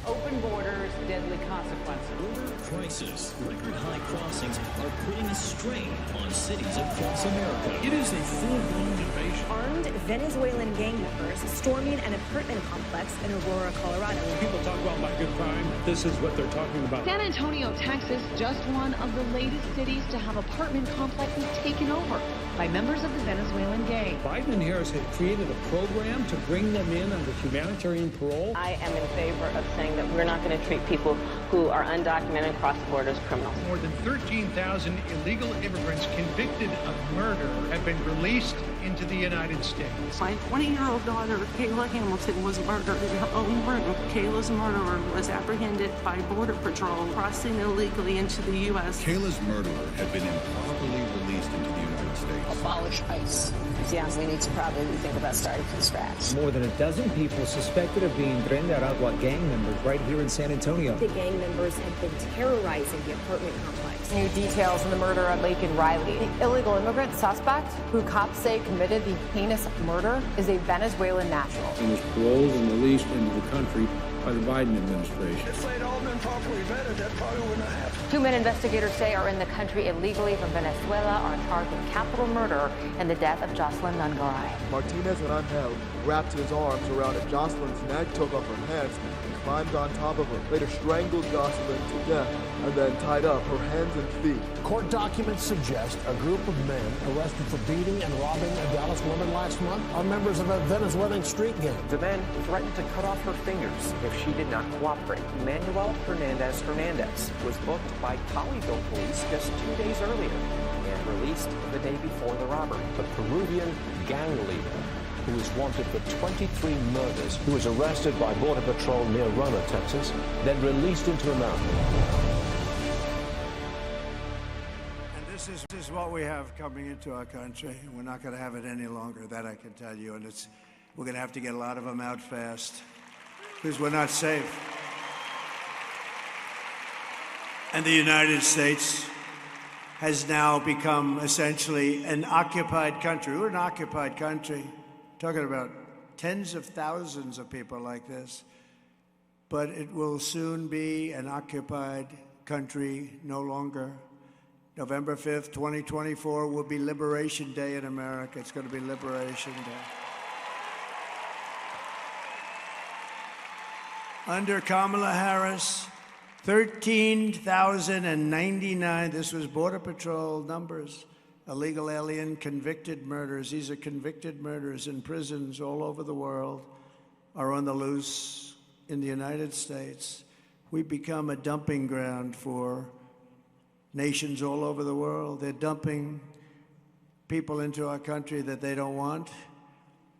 Open borders, deadly consequences. Border crisis, record-high crossings are putting a strain on cities across America. It is a full-blown invasion. Armed Venezuelan gang members storming an apartment complex in Aurora, Colorado. When people talk about my good crime, this is what they're talking about. San Antonio, Texas, just one of the latest cities to have apartment complexes taken over by members of the Venezuelan gang. Biden and Harris have created a program to bring them in under humanitarian parole. I am in favor of saying that we're not going to treat people who are undocumented and cross the border as criminals. More than 13,000 illegal immigrants convicted of murder have been released into the United States. My 20-year-old daughter, Kayla Hamilton, was murdered in her own room. Kayla's murderer was apprehended by Border Patrol crossing illegally into the U.S. Kayla's murderer had been improperly released into the United States. Abolish ICE. Yeah, we need to probably think about starting from scratch. More than a dozen people suspected of being Tren de Aragua gang members right here in San Antonio. The gang members have been terrorizing the apartment complex. New details in the murder at Lake and Riley. The illegal immigrant suspect, who cops say committed the heinous murder, is a Venezuelan national. He was paroled and released into the country by the Biden administration. If they'd all been properly vetted, that probably wouldn't have happened. 2 men investigators say are in the country illegally from Venezuela are charged with capital murder and the death of Jocelyn Nungaray. Martinez and Angel wrapped his arms around Jocelyn's neck, took off her pants, and climbed on top of her. Later strangled Jocelyn to death and then tied up her hands and feet. Court documents suggest a group of men arrested for beating and robbing a Dallas woman last month are members of a Venezuelan street gang. The men threatened to cut off her fingers if she did not cooperate. Manuel Hernandez was booked by Colleyville police just 2 days earlier and released the day before the robbery. The Peruvian gang leader, who is wanted for 23 murders, who was arrested by Border Patrol near Roma, Texas, then released into America. This is what we have coming into our country. We're not going to have it any longer, that I can tell you. And we're going to have to get a lot of them out fast because we're not safe. And the United States has now become essentially an occupied country. We're an occupied country, talking about tens of thousands of people like this. But it will soon be an occupied country no longer. November 5th, 2024 will be Liberation Day in America. It's going to be Liberation Day. Under Kamala Harris, 13,099, this was Border Patrol numbers, illegal alien convicted murderers. These are convicted murderers in prisons all over the world, are on the loose in the United States. We've become a dumping ground for nations all over the world. They're dumping people into our country that they don't want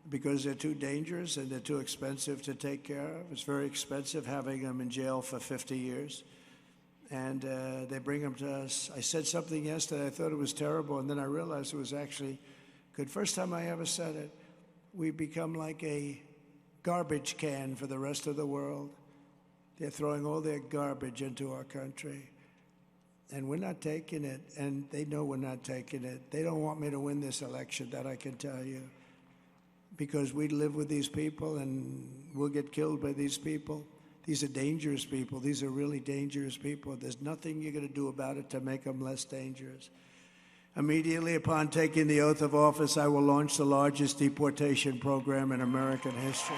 because they're too dangerous and they're too expensive to take care of. It's very expensive having them in jail for 50 years. And they bring them to us. I said something yesterday, I thought it was terrible, and then I realized it was actually good. First time I ever said it. We've become like a garbage can for the rest of the world. They're throwing all their garbage into our country. And we're not taking it, and they know we're not taking it. They don't want me to win this election, that I can tell you, because we live with these people, and we'll get killed by these people. These are dangerous people. These are really dangerous people. There's nothing you're going to do about it to make them less dangerous. Immediately upon taking the oath of office, I will launch the largest deportation program in American history.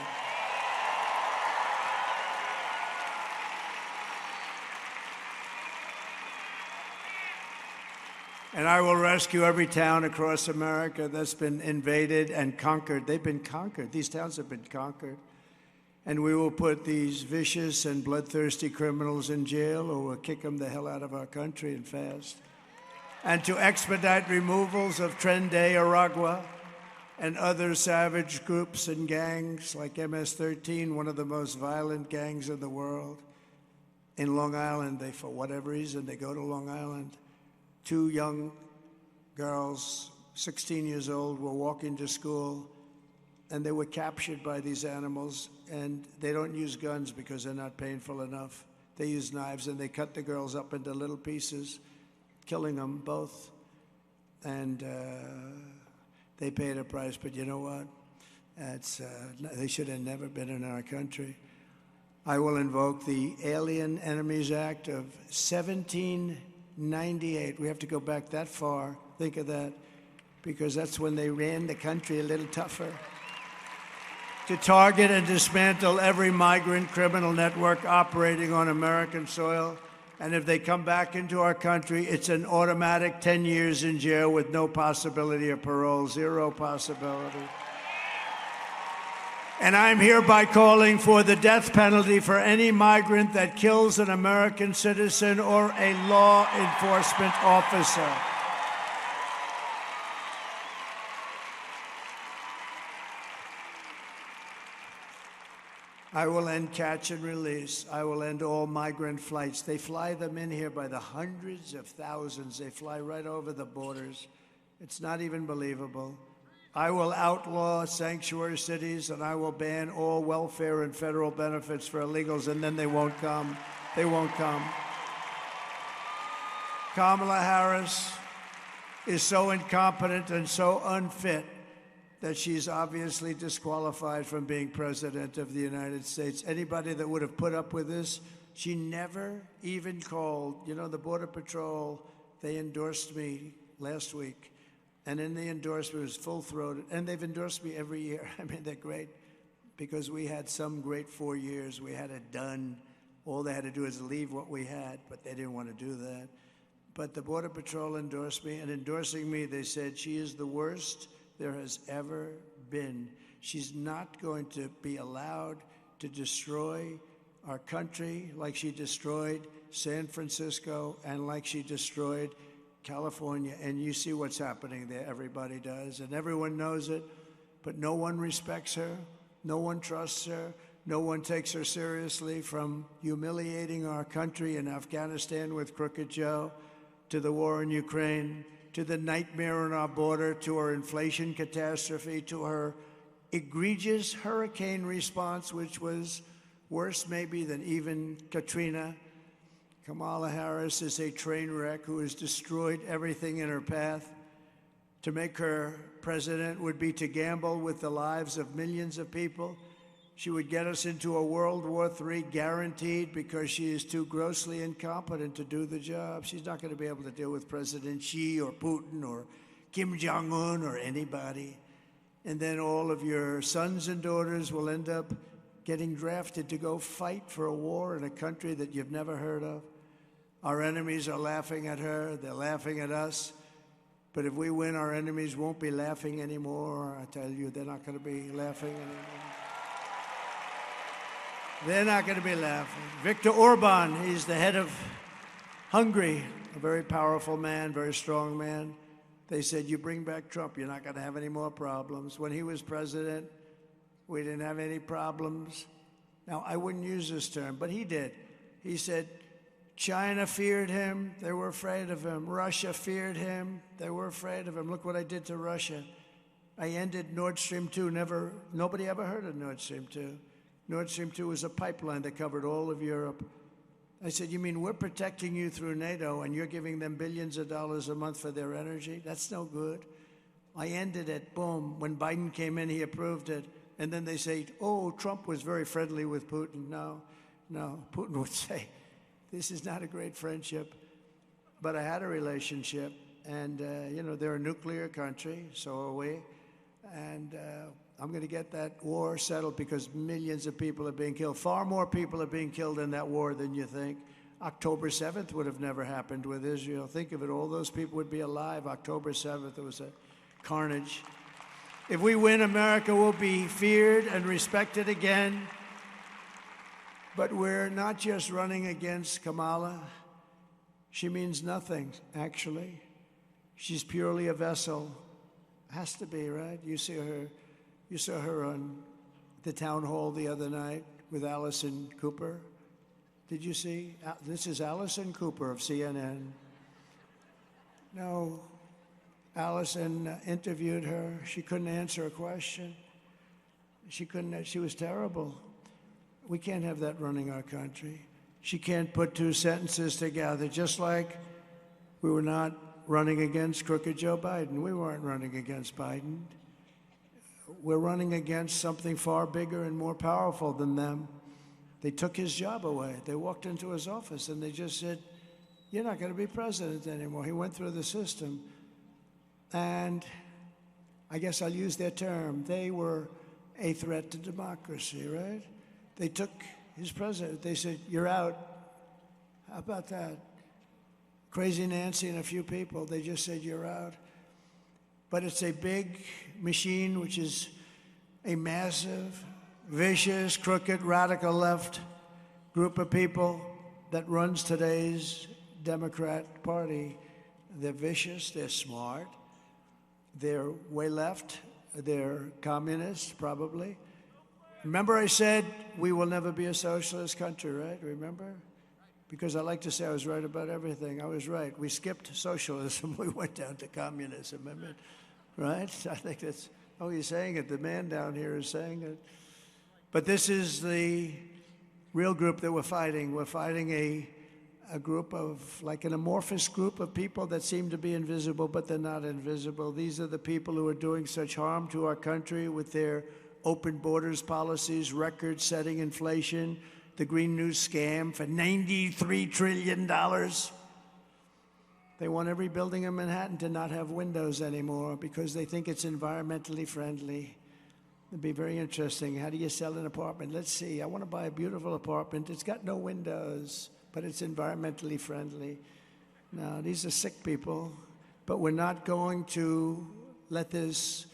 And I will rescue every town across America that's been invaded and conquered. They've been conquered. These towns have been conquered. And we will put these vicious and bloodthirsty criminals in jail, or we'll kick them the hell out of our country and fast. And to expedite removals of Tren de Aragua, and other savage groups and gangs like MS-13, one of the most violent gangs in the world. In Long Island, for whatever reason, they go to Long Island. 2 young girls, 16 years old, were walking to school, and they were captured by these animals, and they don't use guns because they're not painful enough. They use knives, and they cut the girls up into little pieces, killing them both. And they paid a price, but you know what? They should have never been in our country. I will invoke the Alien Enemies Act of 1798. We have to go back that far. Think of that, because that's when they ran the country a little tougher. To target and dismantle every migrant criminal network operating on American soil. And if they come back into our country, it's an automatic 10 years in jail with no possibility of parole, 0 possibility. And I'm hereby calling for the death penalty for any migrant that kills an American citizen or a law enforcement officer. I will end catch and release. I will end all migrant flights. They fly them in here by the hundreds of thousands. They fly right over the borders. It's not even believable. I will outlaw sanctuary cities, and I will ban all welfare and federal benefits for illegals, and then they won't come. They won't come. Kamala Harris is so incompetent and so unfit that she's obviously disqualified from being president of the United States. Anybody that would have put up with this, she never even called. You know, the Border Patrol, they endorsed me last week. And in the endorsement, it was full-throated. And they've endorsed me every year. I mean, they're great because we had some great 4 years. We had it done. All they had to do is leave what we had, but they didn't want to do that. But the Border Patrol endorsed me, and endorsing me, they said she is the worst there has ever been. She's not going to be allowed to destroy our country like she destroyed San Francisco and like she destroyed California. And you see what's happening there. Everybody does, and everyone knows it, but no one respects her. No one trusts her. No one takes her seriously, from humiliating our country in Afghanistan with Crooked Joe, to the war in Ukraine, to the nightmare on our border, to her inflation catastrophe, to her egregious hurricane response, which was worse maybe than even Katrina. Kamala Harris is a train wreck who has destroyed everything in her path. To make her president would be to gamble with the lives of millions of people. She would get us into a World War III guaranteed, because she is too grossly incompetent to do the job. She's not going to be able to deal with President Xi or Putin or Kim Jong-un or anybody. And then all of your sons and daughters will end up getting drafted to go fight for a war in a country that you've never heard of. Our enemies are laughing at her. They're laughing at us. But if we win, our enemies won't be laughing anymore. I tell you, they're not going to be laughing anymore. They're not going to be laughing. Viktor Orban, he's the head of Hungary, a very powerful man, very strong man. They said, you bring back Trump, you're not going to have any more problems. When he was president, we didn't have any problems. Now, I wouldn't use this term, but he did. He said, China feared him, they were afraid of him. Russia feared him, they were afraid of him. Look what I did to Russia. I ended Nord Stream 2. Nobody ever heard of Nord Stream 2. Nord Stream 2 was a pipeline that covered all of Europe. I said, you mean we're protecting you through NATO and you're giving them billions of dollars a month for their energy? That's no good. I ended it, boom. When Biden came in, he approved it. And then they say, oh, Trump was very friendly with Putin. No, Putin would say, this is not a great friendship. But I had a relationship. And, they're a nuclear country, so are we. And I'm going to get that war settled, because millions of people are being killed. Far more people are being killed in that war than you think. October 7th would have never happened with Israel. Think of it. All those people would be alive. October 7th, it was a carnage. If we win, America will be feared and respected again. But we're not just running against Kamala. She means nothing, actually. She's purely a vessel. Has to be, right? You saw her on the town hall the other night with Allison Cooper. Did you see? This is Allison Cooper of CNN. No, Allison interviewed her. She couldn't answer a question. She was terrible. We can't have that running our country. She can't put two sentences together, just like we were not running against crooked Joe Biden. We weren't running against Biden. We're running against something far bigger and more powerful than them. They took his job away. They walked into his office and they just said, "You're not going to be president anymore." He went through the system. And I guess I'll use their term. They were a threat to democracy, right? They took his president. They said, "You're out." How about that? Crazy Nancy and a few people, they just said, "You're out." But it's a big machine, which is a massive, vicious, crooked, radical left group of people that runs today's Democrat Party. They're vicious, they're smart, they're way left, they're communists, probably. Remember I said we will never be a socialist country, right? Remember? Because I like to say I was right about everything. I was right. We skipped socialism. We went down to communism. Right? I think that's, oh, he's saying it. The man down here is saying it. But this is the real group that we're fighting. We're fighting a group of, like an amorphous group of people that seem to be invisible, but they're not invisible. These are the people who are doing such harm to our country with their open borders policies, record-setting inflation, the Green New scam for $93 trillion. They want every building in Manhattan to not have windows anymore because they think it's environmentally friendly. It'd be very interesting. How do you sell an apartment? Let's see. I want to buy a beautiful apartment. It's got no windows, but it's environmentally friendly. No, these are sick people. But we're not going to let this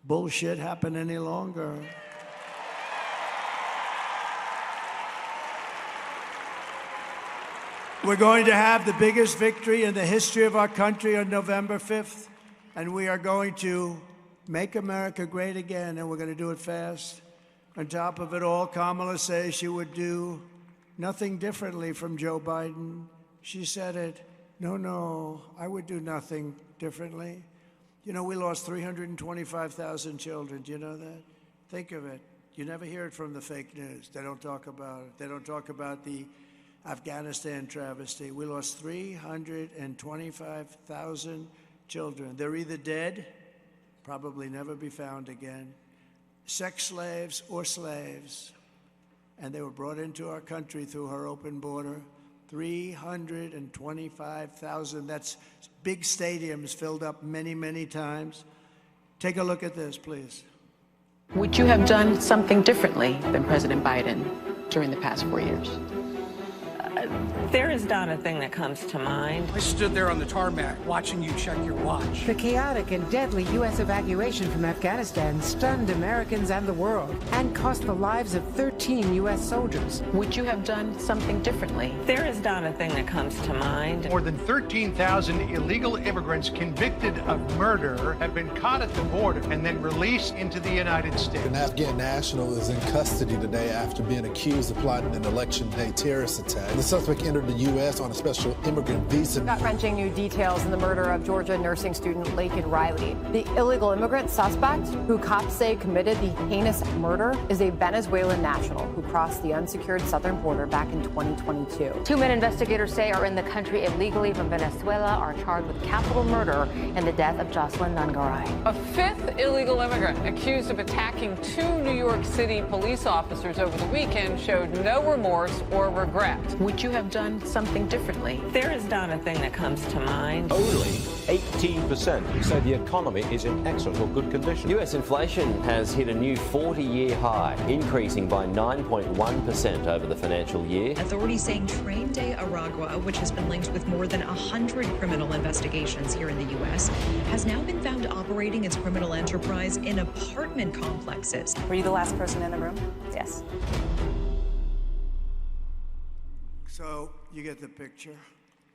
bullshit happen any longer. We're going to have the biggest victory in the history of our country on November 5th, and we are going to make America great again, and we're going to do it fast. On top of it all, Kamala says she would do nothing differently from Joe Biden. She said it. No, I would do nothing differently. You know, we lost 325,000 children. Do you know that? Think of it. You never hear it from the fake news. They don't talk about it. They don't talk about the Afghanistan travesty. We lost 325,000 children. They're either dead, probably never be found again, sex slaves or slaves. And they were brought into our country through our open border. 325,000. That's big stadiums filled up many, many times. Take a look at this, please. Would you have done something differently than President Biden during the past 4 years? There is not a thing that comes to mind. I stood there on the tarmac watching you check your watch. The chaotic and deadly U.S. evacuation from Afghanistan stunned Americans and the world and cost the lives of 13 U.S. soldiers. Would you have done something differently? There is not a thing that comes to mind. More than 13,000 illegal immigrants convicted of murder have been caught at the border and then released into the United States. An Afghan national is in custody today after being accused of plotting an election day terrorist attack. The suspect entered the U.S. on a special immigrant visa. Gut-wrenching new details in the murder of Georgia nursing student Laken Riley. The illegal immigrant suspect, who cops say committed the heinous murder, is a Venezuelan national who crossed the unsecured southern border back in 2022. 2 men investigators say are in the country illegally from Venezuela are charged with capital murder in the death of Jocelyn Nungaray. A fifth illegal immigrant accused of attacking 2 New York City police officers over the weekend showed no remorse or regret. Would you have done something differently? There is not a thing that comes to mind. Only 18% say the economy is in excellent or good condition. U.S. inflation has hit a new 40-year high, increasing by 9.1% over the financial year. Authorities saying Train de Aragua, which has been linked with more than 100 criminal investigations here in the U.S., has now been found operating its criminal enterprise in apartment complexes. Were you the last person in the room? Yes. So you get the picture.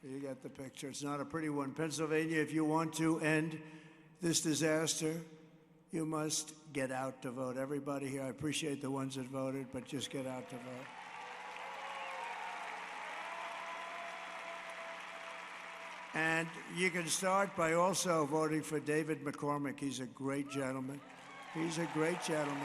You get the picture. It's not a pretty one. Pennsylvania, if you want to end this disaster, you must get out to vote. Everybody here, I appreciate the ones that voted, but just get out to vote. And you can start by also voting for David McCormick. He's a great gentleman. He's a great gentleman.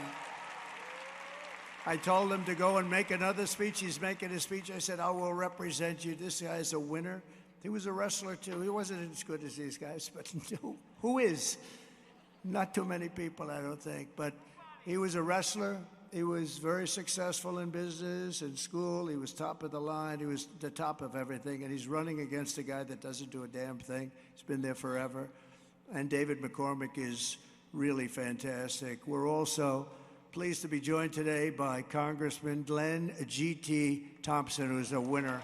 I told him to go and make another speech. He's making a speech. I said, I will represent you. This guy is a winner. He was a wrestler, too. He wasn't as good as these guys, but who is? Not too many people, I don't think. But he was a wrestler. He was very successful in business, in school. He was top of the line. He was the top of everything. And he's running against a guy that doesn't do a damn thing. He's been there forever. And David McCormick is really fantastic. We're also pleased to be joined today by Congressman Glenn G.T. Thompson, who's a winner,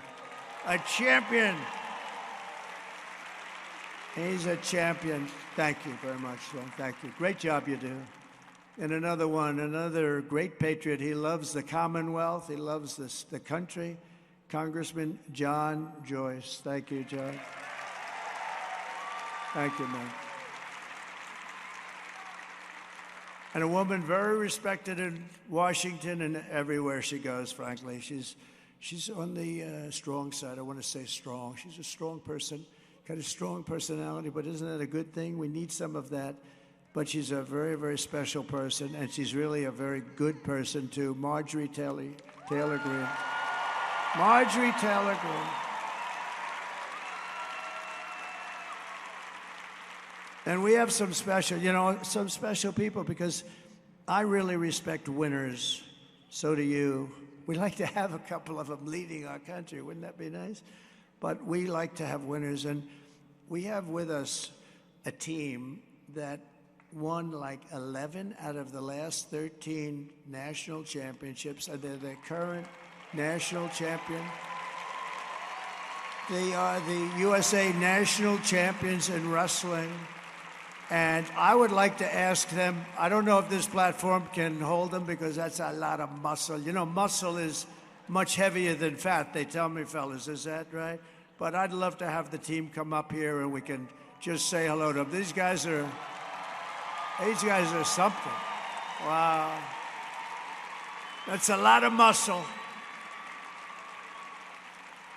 a champion. He's a champion. Thank you very much, Glenn. Thank you. Great job you do. And another one, another great patriot. He loves the Commonwealth. He loves the country. Congressman John Joyce. Thank you, John. Thank you, man. And a woman very respected in Washington and everywhere she goes, frankly. She's on the strong side. I want to say strong. She's a strong person, got a strong personality, but isn't that a good thing? We need some of that. But she's a very, very special person, and she's really a very good person, too. Marjorie Taylor Greene. Marjorie Taylor Greene. And we have some special people, because I really respect winners. So do you. We'd like to have a couple of them leading our country. Wouldn't that be nice? But we like to have winners. And we have with us a team that won like 11 out of the last 13 national championships. And they're the current national champion. They are the USA national champions in wrestling. And I would like to ask them, I don't know if this platform can hold them, because that's a lot of muscle. You know, muscle is much heavier than fat, they tell me, fellas. Is that right? But I'd love to have the team come up here and we can just say hello to them. These guys are something. Wow. That's a lot of muscle.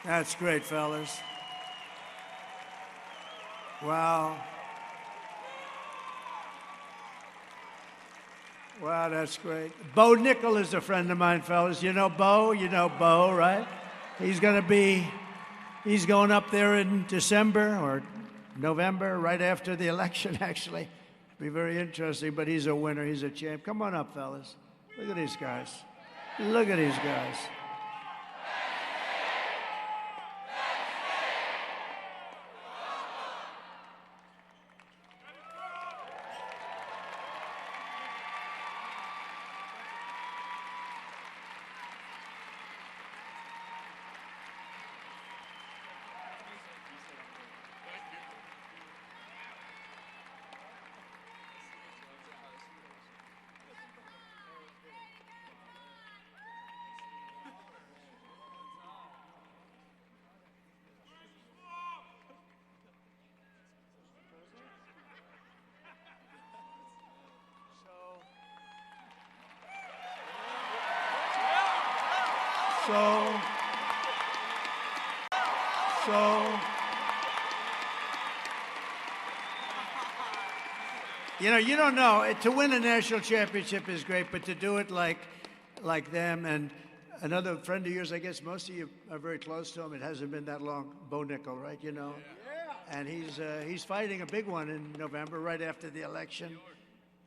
That's great, fellas. Wow. Wow, that's great. Bo Nickel is a friend of mine, fellas. You know Bo? You know Bo, right? He's going up there in December or November, right after the election, actually. Be very interesting, but he's a winner. He's a champ. Come on up, fellas. Look at these guys. Look at these guys. You don't know. To win a national championship is great, but to do it like them, and another friend of yours, I guess most of you are very close to him. It hasn't been that long. Bo Nickel, right? You know? Yeah. And he's fighting a big one in November, right after the election.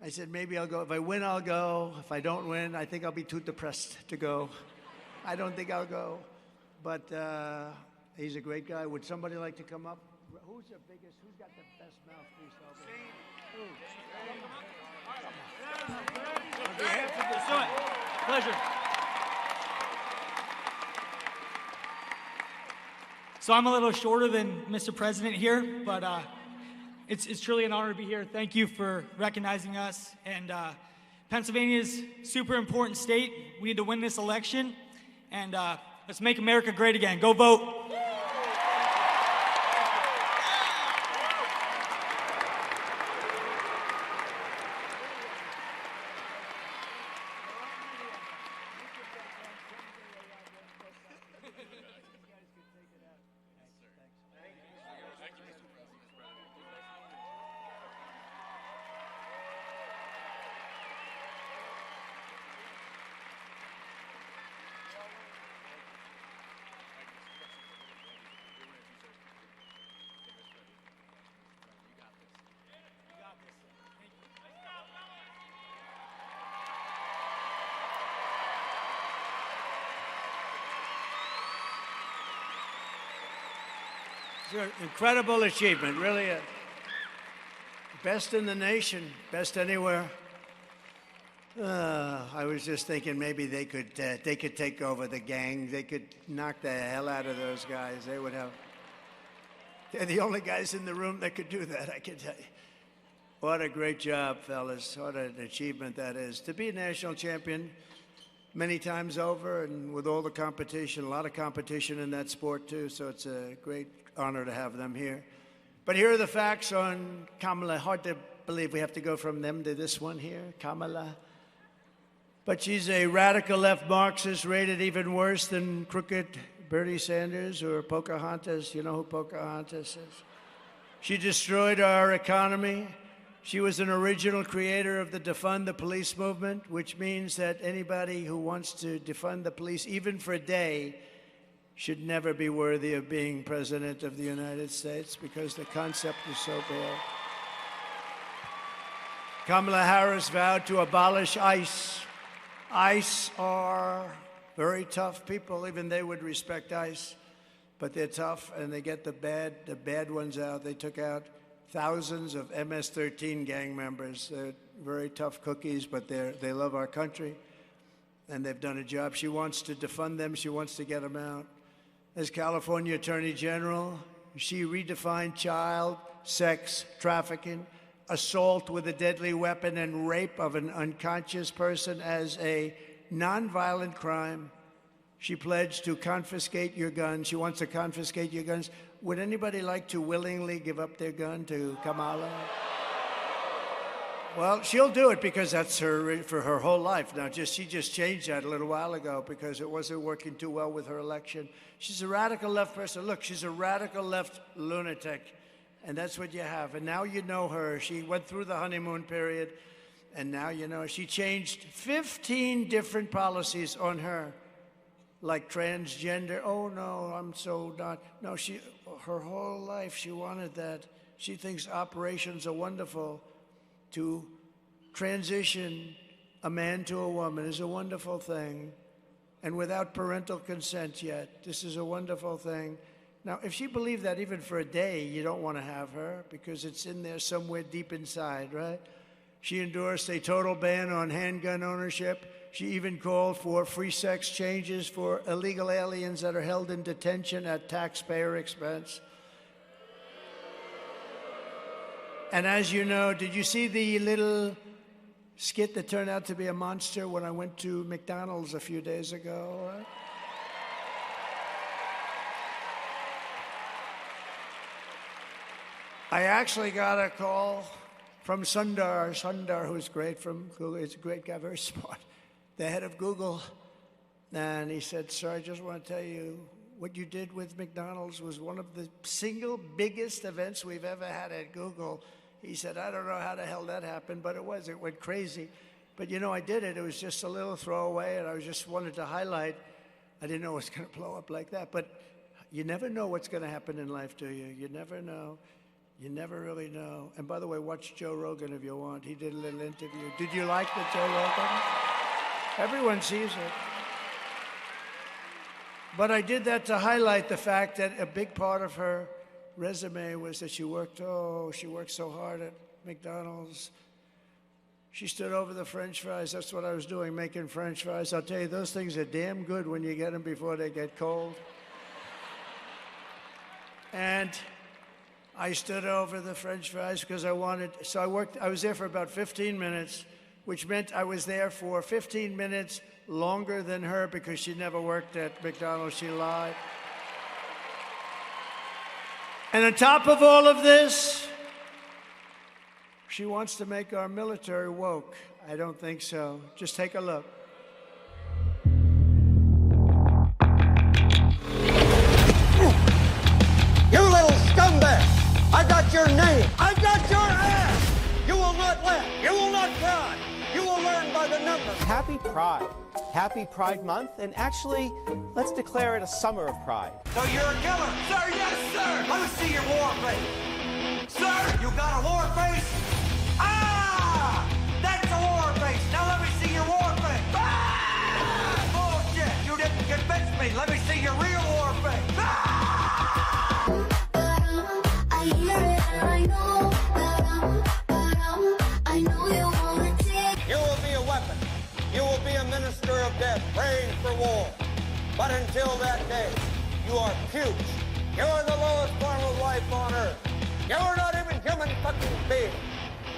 I said, maybe I'll go. If I win, I'll go. If I don't win, I think I'll be too depressed to go. I don't think I'll go. But he's a great guy. Would somebody like to come up? Who's got the best mouthpiece? Who? On behalf of the Senate, pleasure. So I'm a little shorter than Mr. President here, but it's truly an honor to be here. Thank you for recognizing us. And Pennsylvania's a super important state. We need to win this election, and let's make America great again. Go vote. It's an incredible achievement, really. Best in the nation, best anywhere. I was just thinking maybe they could take over the gang. They could knock the hell out of those guys. They're the only guys in the room that could do that, I can tell you. What a great job, fellas. What an achievement that is. To be a national champion many times over and with all the competition, a lot of competition in that sport too, so it's a great honor to have them here. But here are the facts on Kamala. Hard to believe we have to go from them to this one here, Kamala. But she's a radical left Marxist, rated even worse than crooked Bernie Sanders or Pocahontas. You know who Pocahontas is? She destroyed our economy. She was an original creator of the defund the police movement, which means that anybody who wants to defund the police, even for a day, should never be worthy of being president of the United States because the concept is so bad. Kamala Harris vowed to abolish ICE. ICE are very tough people. Even they would respect ICE, but they're tough and they get the bad ones out. They took out thousands of MS-13 gang members. They're very tough cookies, but they love our country, and they've done a job. She wants to defund them. She wants to get them out. As California Attorney General, she redefined child sex trafficking, assault with a deadly weapon, and rape of an unconscious person as a nonviolent crime. She pledged to confiscate your guns. She wants to confiscate your guns. Would anybody like to willingly give up their gun to Kamala? Well, she'll do it because that's for her whole life. Now, she just changed that a little while ago because it wasn't working too well with her election. She's a radical left person. Look, she's a radical left lunatic, and that's what you have. And now you know her. She went through the honeymoon period, and now you know she changed 15 different policies on her, like transgender. Oh, no, I'm so not. No, her whole life she wanted that. She thinks operations are wonderful. To transition a man to a woman is a wonderful thing, and without parental consent yet. This is a wonderful thing. Now, if she believed that even for a day, you don't want to have her because it's in there somewhere deep inside, right? She endorsed a total ban on handgun ownership. She even called for free sex changes for illegal aliens that are held in detention at taxpayer expense. And as you know, did you see the little skit that turned out to be a monster when I went to McDonald's a few days ago? I actually got a call from Sundar, who's great from Google. He's a great guy, very smart, the head of Google. And he said, sir, I just want to tell you, what you did with McDonald's was one of the single biggest events we've ever had at Google. He said, I don't know how the hell that happened, but it went crazy. But you know, I did it. It was just a little throwaway, and I just wanted to highlight. I didn't know it was going to blow up like that, but you never know what's going to happen in life, do you? You never know. You never really know. And by the way, watch Joe Rogan if you want. He did a little interview. Did you like the Joe Rogan? Everyone sees it. But I did that to highlight the fact that a big part of her resume was that she worked so hard at McDonald's. She stood over the French fries. That's what I was doing, making French fries. I'll tell you, those things are damn good when you get them before they get cold. And I stood over the French fries because I was there for about 15 minutes, which meant I was there for 15 minutes longer than her because she never worked at McDonald's. She lied. And on top of all of this, she wants to make our military woke. I don't think so. Just take a look. You little scumbag! I got your name! I got your ass! You will not laugh! You will not cry! You will learn by the numbers! Happy Pride. Happy Pride Month, and actually, let's declare it a summer of pride. So you're a killer? Sir, yes, sir! Let me see your war face! Sir, you got a war face? Ah! That's a war face! Now let me see your war face! Ah! Bullshit! You didn't convince me! Let me see your real war face! Ah! praying for war. But until that day, you are puke. You are the lowest form of life on earth. You are not even human fucking beings.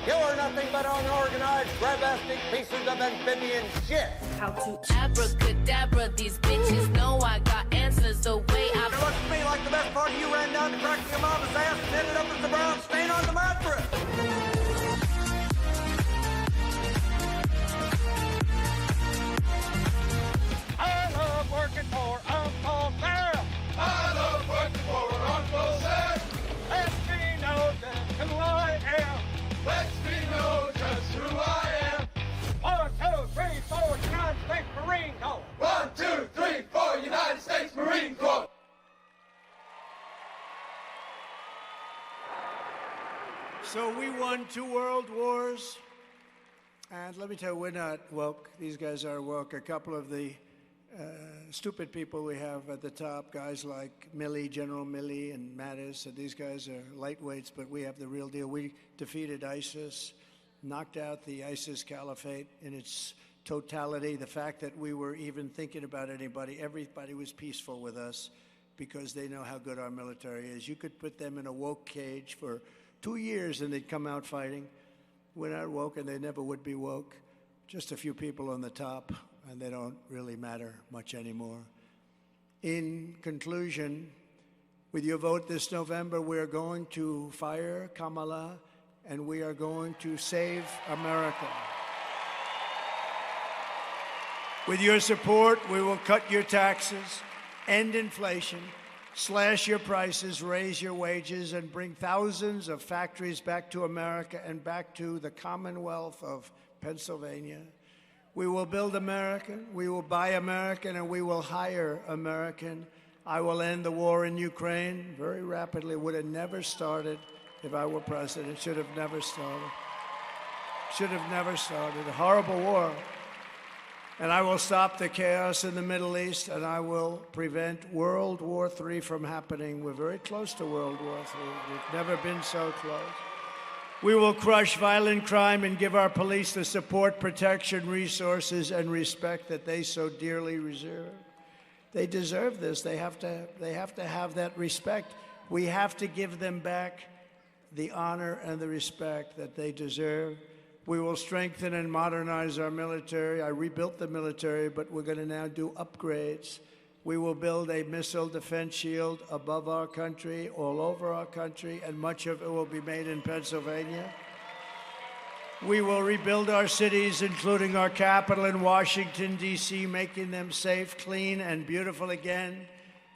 You are nothing but unorganized, grabastic pieces of amphibian shit. How to abracadabra these bitches know I got answers the way I... It looks to me like the best part of you ran down the crack of your mama's ass and ended up as the brown stain on the mattress. I love working for Uncle Sam. I love working for Uncle Sam. Let me know just who I am. Let me know just who I am. 1, 2, 3, 4, United States Marine Corps. 1, 2, 3, 4, United States Marine Corps. So we won 2 world wars. And let me tell you, we're not woke. These guys are woke. A couple of the stupid people we have at the top, guys like Milley, General Milley and Mattis, these guys are lightweights, but we have the real deal. We defeated ISIS, knocked out the ISIS caliphate in its totality. The fact that we were even thinking about everybody was peaceful with us because they know how good our military is. You could put them in a woke cage for 2 years and they'd come out fighting. We're not woke and they never would be woke. Just a few people on the top, and they don't really matter much anymore. In conclusion, with your vote this November, we're going to fire Kamala, and we are going to save America. With your support, we will cut your taxes, end inflation, slash your prices, raise your wages, and bring thousands of factories back to America and back to the Commonwealth of Pennsylvania. We will build American, we will buy American, and we will hire American. I will end the war in Ukraine very rapidly. Would have never started if I were president. Should have never started. Should have never started. A horrible war. And I will stop the chaos in the Middle East, and I will prevent World War III from happening. We're very close to World War III. We've never been so close. We will crush violent crime and give our police the support, protection, resources, and respect that they so dearly deserve. They deserve this. They have to have that respect. We have to give them back the honor and the respect that they deserve. We will strengthen and modernize our military. I rebuilt the military, but we're going to now do upgrades. We will build a missile defense shield above our country, all over our country, and much of it will be made in Pennsylvania. We will rebuild our cities, including our capital in Washington, D.C., making them safe, clean, and beautiful again.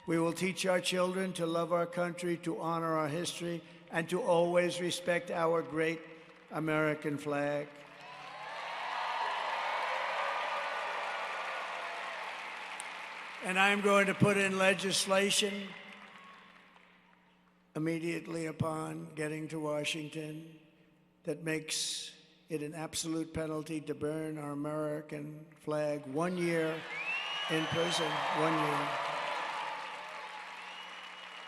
We will teach our children to love our country, to honor our history, and to always respect our great American flag. And I'm going to put in legislation immediately upon getting to Washington that makes it an absolute penalty to burn our American flag 1 year in prison, 1 year.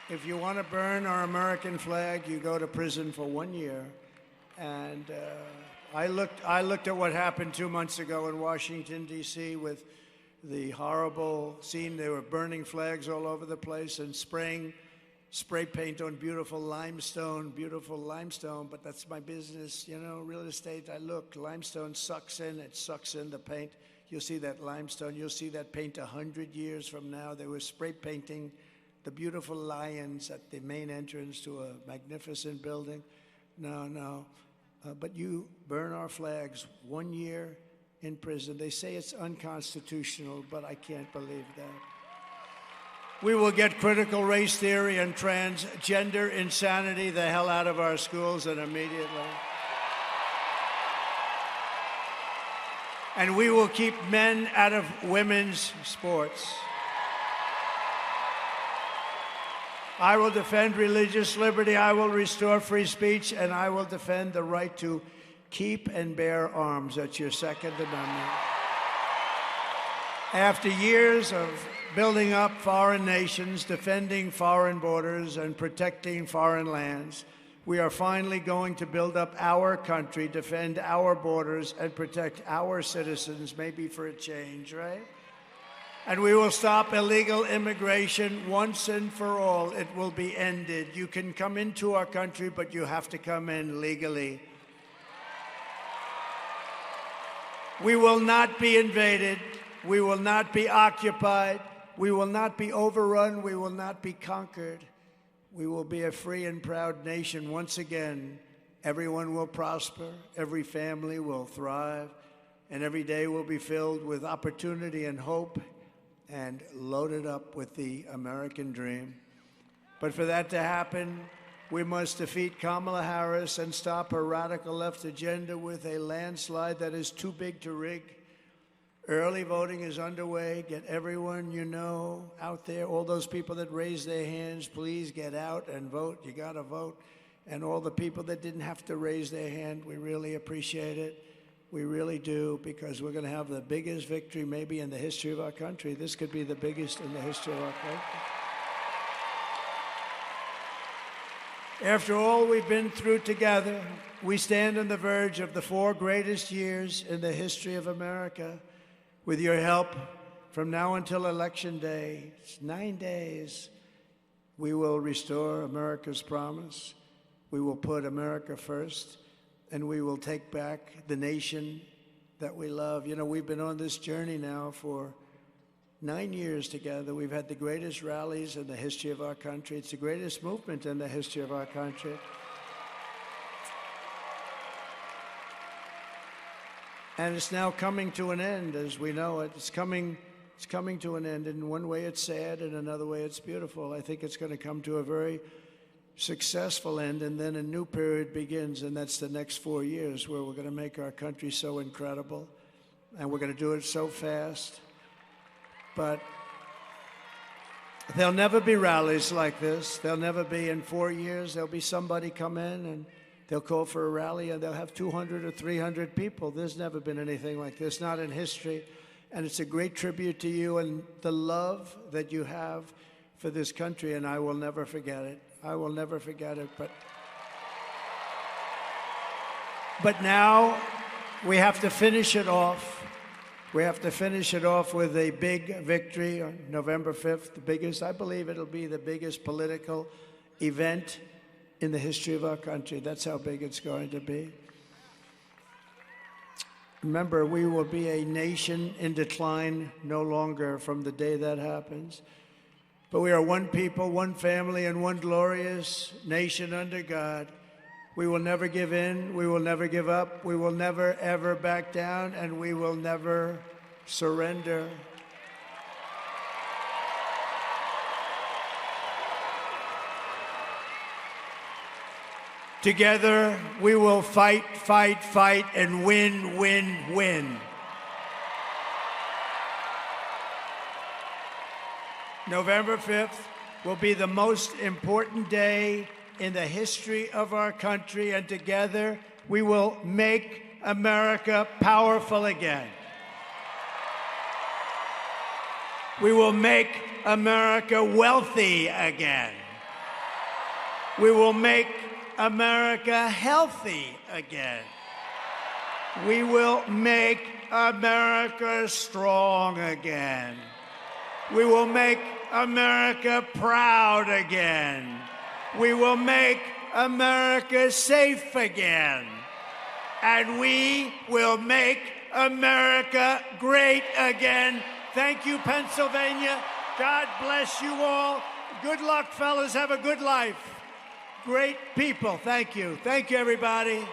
If you want to burn our American flag, you go to prison for 1 year. And I looked at what happened 2 months ago in Washington, D.C. with the horrible scene. They were burning flags all over the place and spraying spray paint on beautiful limestone, but that's my business, you know, real estate. I look, limestone sucks in the paint. You'll see that limestone, you'll see that paint 100 years from now. They were spray painting the beautiful lions at the main entrance to a magnificent building. No, but you burn our flags 1 year in prison. They say it's unconstitutional, but I can't believe that. We will get critical race theory and transgender insanity the hell out of our schools, and immediately. And we will keep men out of women's sports. I will defend religious liberty, I will restore free speech, and I will defend the right to keep and bear arms. That's your Second Amendment. After years of building up foreign nations, defending foreign borders, and protecting foreign lands, we are finally going to build up our country, defend our borders, and protect our citizens, maybe for a change, right? And we will stop illegal immigration once and for all. It will be ended. You can come into our country, but you have to come in legally. We will not be invaded. We will not be occupied. We will not be overrun. We will not be conquered. We will be a free and proud nation once again. Everyone will prosper. Every family will thrive. And every day will be filled with opportunity and hope and loaded up with the American dream. But for that to happen, we must defeat Kamala Harris and stop her radical left agenda with a landslide that is too big to rig. Early voting is underway. Get everyone you know out there. All those people that raised their hands, please get out and vote. You got to vote. And all the people that didn't have to raise their hand, we really appreciate it. We really do, because we're going to have the biggest victory maybe in the history of our country. This could be the biggest in the history of our country. After all we've been through together, we stand on the verge of the 4 greatest years in the history of America. With your help, from now until Election Day, it's 9 days, we will restore America's promise. We will put America first, and we will take back the nation that we love. You know, we've been on this journey now for 9 years together. We've had the greatest rallies in the history of our country. It's the greatest movement in the history of our country. And it's now coming to an end, as we know it. It's coming to an end. In one way, it's sad. In another way, it's beautiful. I think it's going to come to a very successful end, and then a new period begins, and that's the next 4 years, where we're going to make our country so incredible, and we're going to do it so fast. But there'll never be rallies like this. There'll never be. In 4 years, there'll be somebody come in and they'll call for a rally, and they'll have 200 or 300 people. There's never been anything like this, not in history. And it's a great tribute to you and the love that you have for this country, and I will never forget it. I will never forget it. But now we have to finish it off. We have to finish it off with a big victory on November 5th, the biggest. I believe it'll be the biggest political event in the history of our country. That's how big it's going to be. Remember, we will be a nation in decline no longer from the day that happens. But we are one people, one family, and one glorious nation under God. We will never give in. We will never give up. We will never, ever back down, and we will never surrender. Together, we will fight, fight, fight, and win, win, win. November 5th will be the most important day in the history of our country, and together we will make America powerful again. We will make America wealthy again. We will make America healthy again. We will make America strong again. We will make America proud again. We will make America safe again. And we will make America great again. Thank you, Pennsylvania. God bless you all. Good luck, fellas. Have a good life. Great people. Thank you. Thank you, everybody.